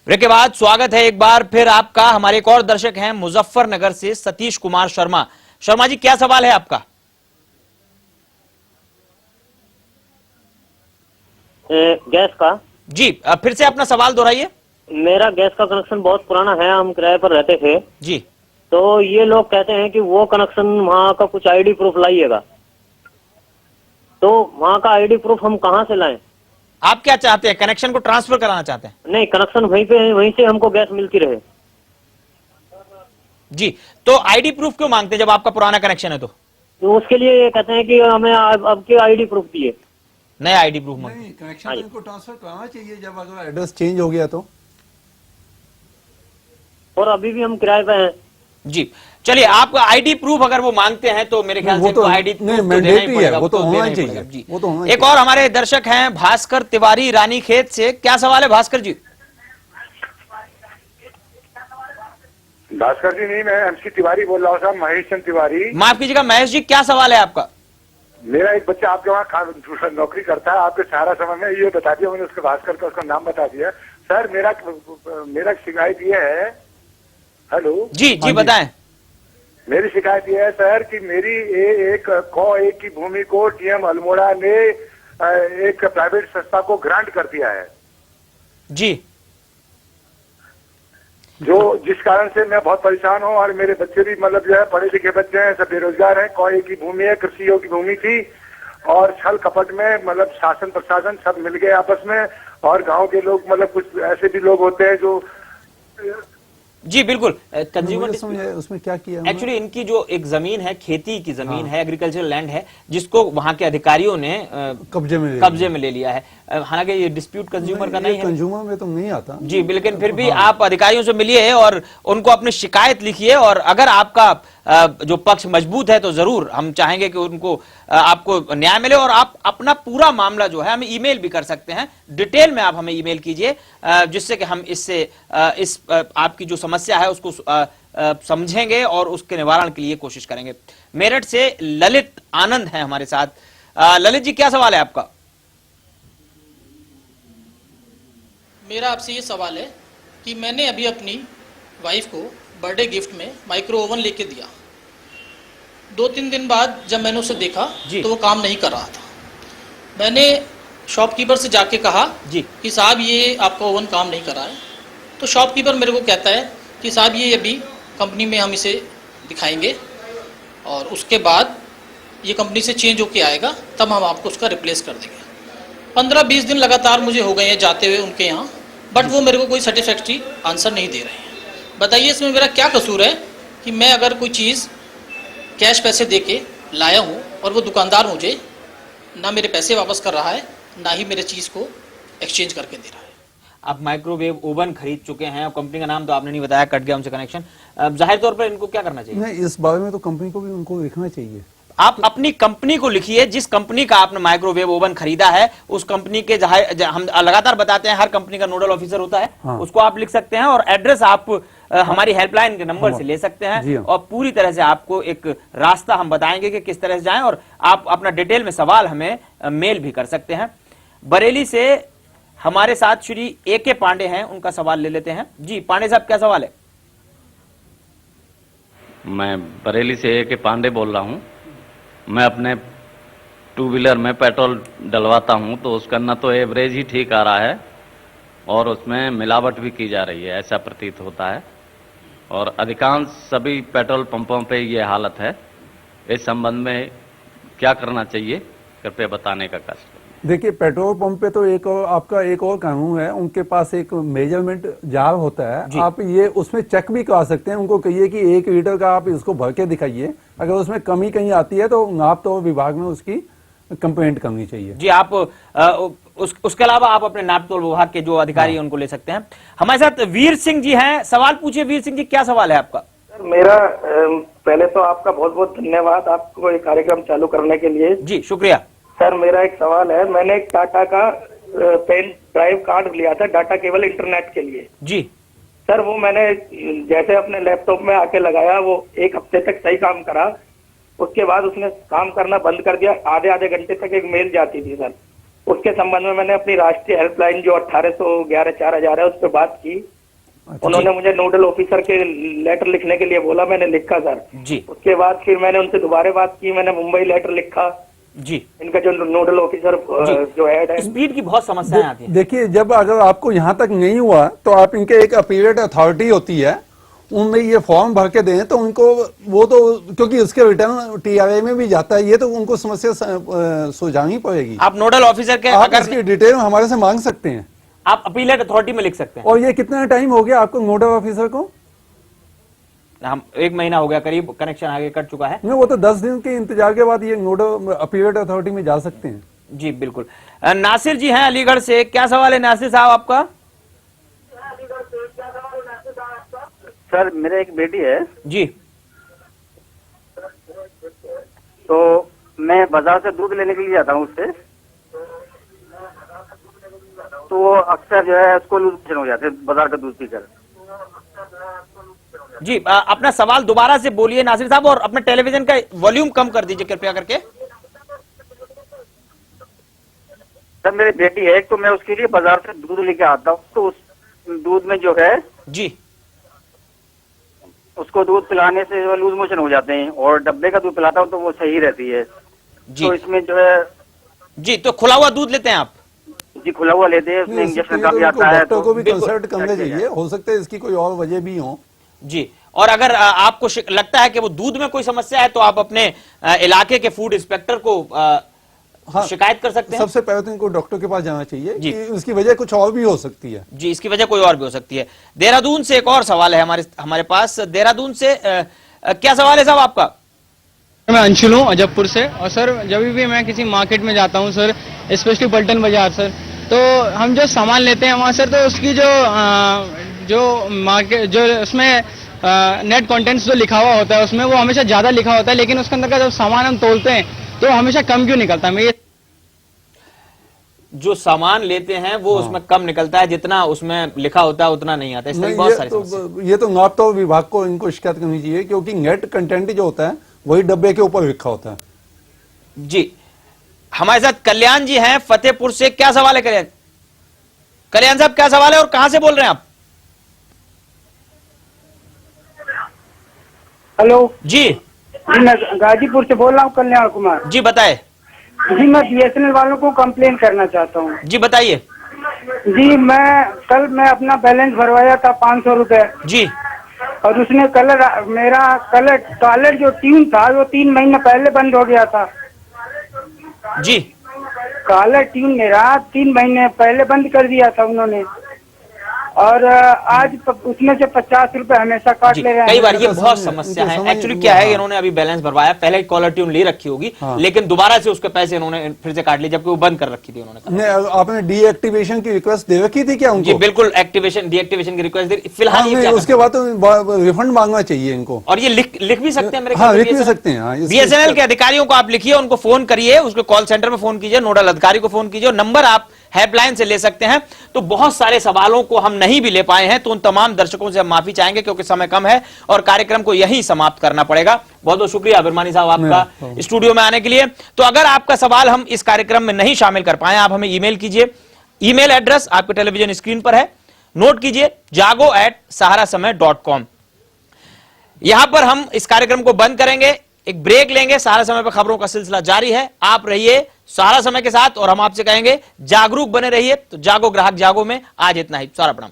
ब्रेक के बाद स्वागत है एक बार फिर आपका। हमारे एक और दर्शक हैं मुजफ्फरनगर से सतीश कुमार शर्मा। शर्मा जी, क्या सवाल है आपका? गैस का जी, फिर से अपना सवाल दोहराइए। मेरा गैस का कनेक्शन बहुत पुराना है, हम किराए पर रहते थे जी। तो ये लोग कहते हैं कि वो कनेक्शन वहाँ का कुछ आईडी प्रूफ लाइएगा, तो वहाँ का आईडी प्रूफ हम कहाँ से लाएं? आप क्या चाहते हैं, कनेक्शन को ट्रांसफर कराना चाहते हैं? नहीं, कनेक्शन वहीं पे, वहीं से हमको गैस मिलती रहे। जी, तो आईडी प्रूफ क्यों मांगते हैं जब आपका पुराना कनेक्शन है? तो उसके लिए ये कहते हैं कि हमें अब के आईडी प्रूफ दिए, नया आईडी प्रूफ मांगते नहीं, कनेक्शन इनको ट्रांसफर कराना चाहिए जब अगर एड्रेस चेंज हो गया तो। और अभी भी हम किराए पे हैं। जी, चलिए, आपका आईडी प्रूफ अगर वो मांगते हैं तो मेरे ख्याल से तो आईडी प्रूफ तो देना ही पड़ेगा, वो तो होना चाहिए। जी, वो तो होना। एक और हमारे दर्शक हैं भास्कर तिवारी रानीखेत से। क्या सवाल है भास्कर जी? भास्कर जी नहीं, मैं एमसी तिवारी बोल रहा हूँ साहब, महेश चंद तिवारी। माफ कीजिएगा महेश जी, क्या सवाल है आपका? मेरा एक बच्चा आपके वहाँ नौकरी करता है, आपके सारा समय में ये बता दिया मैंने, उसके भास्कर का उसका नाम बता दिया। सर मेरा शिकायत ये है। हेलो जी जी, बताएं। मेरी शिकायत ये है सर कि मेरी एक की भूमि को टीएम अल्मोड़ा ने एक प्राइवेट संस्था को ग्रांट कर दिया है जी, जिस कारण से मैं बहुत परेशान हूँ और मेरे बच्चे भी मतलब जो है पढ़े लिखे बच्चे हैं, सब बेरोजगार हैं। कौ की भूमि है, कृषि की भूमि थी और छल कपट में मतलब शासन प्रशासन सब मिल गए आपस में, और गांव के लोग मतलब कुछ ऐसे भी लोग होते हैं जो। जी बिल्कुल, कंज्यूमर उसमें क्या किया एक्चुअली, इनकी जो एक जमीन है, खेती की जमीन है, एग्रीकल्चरल लैंड है, जिसको वहां के अधिकारियों ने कब्जे में ले लिया है। हालांकि ये डिस्प्यूट कंज्यूमर का नहीं है, कंज्यूमर में तो नहीं आता जी, लेकिन फिर भी आप अधिकारियों से मिलिए और उनको अपनी शिकायत लिखिए, और अगर आपका जो पक्ष मजबूत है तो जरूर हम चाहेंगे कि उनको आपको न्याय मिले। और आप अपना पूरा मामला जो है हमें ईमेल भी कर सकते हैं, डिटेल में आप हमें ईमेल कीजिए, जिससे कि हम इससे इस आपकी जो समस्या है उसको समझेंगे और उसके निवारण के लिए कोशिश करेंगे। मेरठ से ललित आनंद है हमारे साथ। ललित जी, क्या सवाल है आपका? मेरा आपसे ये सवाल है कि मैंने अभी अपनी वाइफ को बर्थडे गिफ्ट में माइक्रो ओवन लेके दिया। 2-3 दिन बाद जब मैंने उसे देखा तो वो काम नहीं कर रहा था। मैंने शॉपकीपर से जाके कहा कि साहब ये आपका ओवन काम नहीं कर रहा है, तो शॉपकीपर मेरे को कहता है कि साहब ये अभी कंपनी में हम इसे दिखाएंगे और उसके बाद ये कंपनी से चेंज होके आएगा, तब हम आपको उसका रिप्लेस कर देंगे। 15-20 दिन लगातार मुझे हो गए हैं जाते हुए उनके यहाँ, बट वो मेरे को कोई सेटिस्फैक्ट्री आंसर नहीं दे रहे हैं। बताइए इसमें मेरा क्या कसूर है कि मैं अगर कोई चीज़ कैश पैसे दे के लाया हूँ और वो दुकानदार मुझे ना मेरे पैसे वापस कर रहा है, ना ही मेरे चीज़ को एक्सचेंज करके दे रहा है। आप माइक्रोवेव ओवन खरीद चुके हैं, और कंपनी का नाम तो आपने नहीं बताया, कट गया उनसे कनेक्शन। जाहिर तौर पर इनको क्या करना चाहिए? नहीं, इस बारे में तो कंपनी को भी उनको देखना चाहिए। आप अपनी कंपनी को लिखिए, जिस कंपनी का आपने माइक्रोवेव ओवन खरीदा है उस कंपनी के, हम लगातार बताते हैं हर कंपनी का नोडल ऑफिसर होता है, उसको आप लिख सकते हैं, और एड्रेस आप हमारी हेल्पलाइन के नंबर से ले सकते हैं, और पूरी तरह से आपको एक रास्ता हम बताएंगे कि किस तरह से जाएं, और आप अपना डिटेल में सवाल हमें मेल भी कर सकते हैं। बरेली से हमारे साथ श्री AK पांडे हैं, उनका सवाल ले लेते हैं। जी पांडे साहब, क्या सवाल है? मैं बरेली से AK पांडे बोल रहा हूँ। मैं अपने 2 व्हीलर में पेट्रोल डलवाता हूँ तो उसका न तो एवरेज ही ठीक आ रहा है और उसमें मिलावट भी की जा रही है, ऐसा प्रतीत होता है, और अधिकांश सभी पेट्रोल पंपों पे ये हालत है। इस संबंध में क्या करना चाहिए, कृपया बताने का कष्ट। देखिए, पेट्रोल पंप पे तो आपका एक और कानून है, उनके पास एक मेजरमेंट जार होता है, आप ये उसमें चेक भी करा सकते हैं। उनको कहिए कि 1 लीटर का आप इसको भर के दिखाइए, अगर उसमें कमी कहीं आती है तो नाप तो विभाग में उसकी कंप्लेंट करनी चाहिए। जी, आप उसके अलावा आप अपने नापतोल विभाग के जो अधिकारी हैं उनको ले सकते हैं। हमारे साथ वीर सिंह जी हैं, सवाल पूछिए। वीर सिंह जी, क्या सवाल है आपका? सर मेरा पहले तो आपका बहुत बहुत धन्यवाद आपको ये कार्यक्रम चालू करने के लिए। जी शुक्रिया। सर मेरा एक सवाल है, मैंने एक टाटा का पेन ड्राइव कार्ड लिया था डाटा केबल इंटरनेट के लिए। जी सर, वो मैंने जैसे अपने लैपटॉप में आके लगाया, वो 1 हफ्ते तक सही काम करा, उसके बाद उसने काम करना बंद कर दिया। आधे घंटे तक एक मेल जाती थी सर। उसके संबंध में मैंने अपनी राष्ट्रीय हेल्पलाइन जो 1811 4000 है उस पर बात की, उन्होंने मुझे नोडल ऑफिसर के लेटर लिखने के लिए बोला, मैंने लिखा सर जी। उसके बाद फिर मैंने उनसे दोबारा बात की, मैंने मुंबई लेटर लिखा जी। इनका जो नोडल ऑफिसर जो हेड है। स्पीड की बहुत समस्याएं आती हैं। देखिए, जब अगर आपको यहाँ तक नहीं हुआ तो आप इनके एक अपीलेट अथॉरिटी होती है, उनमें ये फॉर्म भर के दें तो उनको वो तो क्योंकि उसके रिटर्न TRA में भी जाता है, ये तो उनको समस्या सुलझानी पड़ेगी। आप नोडल ऑफिसर के आप अगर इसकी डिटेल हमारे से मांग सकते हैं, आप अपीलेट अथॉरिटी में लिख सकते हैं। और ये कितना टाइम हो गया आपको नोडल ऑफिसर को? हम 1 महीना हो गया करीब, कनेक्शन आगे कट चुका है। नहीं, वो तो 10 दिन के इंतजार के बाद ये नोडल अपीलेट अथॉरिटी में जा सकते हैं। जी बिल्कुल। नासिर जी हैं अलीगढ़ से, क्या सवाल है नासिर साहब आपका? सर मेरे एक बेटी है जी। तो मैं बाजार से दूध लेने के लिए जाता हूँ उससे, तो वो अक्सर जो है उसको लूज मोशन हो जाते हैं बाजार का दूध पीकर। जी अपना सवाल दोबारा से बोलिए नासिर साहब, और अपने टेलीविजन का वॉल्यूम कम कर दीजिए कृपया करके। सर मेरी बेटी है, एक तो मैं उसके लिए बाजार से दूध लेके आता हूँ, तो उस दूध में जो है जी उसको दूध पिलाने से जो लूज मोशन हो जाते हैं, और डब्बे का दूध पिलाता हूँ तो वो सही रहती है जी। तो इसमें जो है जी, तो खुला हुआ दूध लेते हैं आप? जी खुला हुआ लेते हैं, उसमें इंजेक्शन का भी आता है, डॉक्टर को भी बिल्कुल कंसल्ट करना चाहिए, हो सकता है इसकी कोई और वजह भी हो। जी। और अगर आपको लगता है कि वो दूध में कोई समस्या है तो आप अपने इलाके के फूड इंस्पेक्टर को शिकायत कर सकते हैं। सबसे पहले तो इनको डॉक्टर के पास जाना चाहिए कि इसकी वजह कुछ और भी हो सकती है। जी, इसकी वजह कोई और भी हो सकती है। देहरादून से एक और सवाल है हमारे पास। देहरादून से क्या सवाल है साहब आपका? मैं अंशुल हूँ अजबपुर से, और सर जब भी मैं किसी मार्केट में जाता हूँ सर, स्पेशली पलटन बाजार सर, तो हम जो सामान लेते हैं वहाँ सर, तो उसकी जो मार्केट जो उसमें नेट कंटेंट्स जो लिखा हुआ होता है उसमें वो हमेशा ज्यादा लिखा होता है, लेकिन उसके अंदर का जब सामान हम तोलते हैं तो हमेशा कम क्यों निकलता है? मैं ये जो सामान लेते हैं वो उसमें कम निकलता है, जितना उसमें लिखा होता है उतना नहीं आता। इसमें बहुत सारी ये तो नापतोल विभाग को इनको शिकायत करनी चाहिए, क्योंकि नेट कंटेंट जो होता है वही डब्बे के ऊपर लिखा होता है। जी, हमारे साथ कल्याण जी हैं फतेहपुर से, क्या सवाल है कल्याण? कल्याण साहब क्या सवाल है और कहां से बोल रहे हैं आप? हेलो जी। जी मैं गाजीपुर से बोल रहा हूँ, कल्याण कुमार जी। बताए जी। मैं BSNL वालों को कंप्लेन करना चाहता हूँ। जी बताइए। जी मैं अपना बैलेंस भरवाया था 500 रुपए जी, और उसने मेरा टॉयलेट जो ट्यून था वो 3 महीने पहले बंद हो गया था जी। कॉलर ट्यून मेरा 3 महीने पहले बंद कर दिया था उन्होंने, और आज उसमें से 50 रुपए हमेशा काट ले रहे हैं। कई बार ये बहुत समस्या है। एक्चुअली क्या है, इन्होंने अभी बैलेंस भरवाया, पहले कॉलर ट्यून ले रखी होगी, लेकिन दोबारा से उसके पैसे इन्होंने फिर से काट लिए, जबकि वो बंद कर रखी थी उन्होंने। आपने डीएक्टिवेशन की रिक्वेस्ट दे रखी थी क्या उनको? जी बिल्कुल, डीएक्टिवेशन की रिक्वेस्ट दी। फिलहाल उसके बाद तो रिफंड मांगना चाहिए इनको, और ये लिख भी सकते हैं मेरे ख्याल से। लिख भी सकते हैं। BSNL के अधिकारियों को आप लिखिए, उनको फोन करिए, उसके कॉल सेंटर में फोन कीजिए, नोडल अधिकारी को फोन कीजिए, नंबर आप हेल्पलाइन से ले सकते हैं। तो बहुत सारे सवालों को हम नहीं भी ले पाए हैं, तो उन तमाम दर्शकों से हम माफी चाहेंगे, क्योंकि समय कम है और कार्यक्रम को यहीं समाप्त करना पड़ेगा। बहुत बहुत शुक्रिया बिरमानी साहब आपका स्टूडियो में आने के लिए। तो अगर आपका सवाल हम इस कार्यक्रम में नहीं शामिल कर पाए, आप हमें ईमेल कीजिए। ईमेल एड्रेस आपके टेलीविजन स्क्रीन पर है, नोट कीजिए, jago@saharasamaय.com। यहां पर हम इस कार्यक्रम को बंद करेंगे, एक ब्रेक लेंगे, सहारा समय पर खबरों का सिलसिला जारी है। आप रहिए सहारा समय के साथ और हम आपसे कहेंगे जागरूक बने रहिए। तो जागो ग्राहक जागो में आज इतना ही। सारा प्रणाम।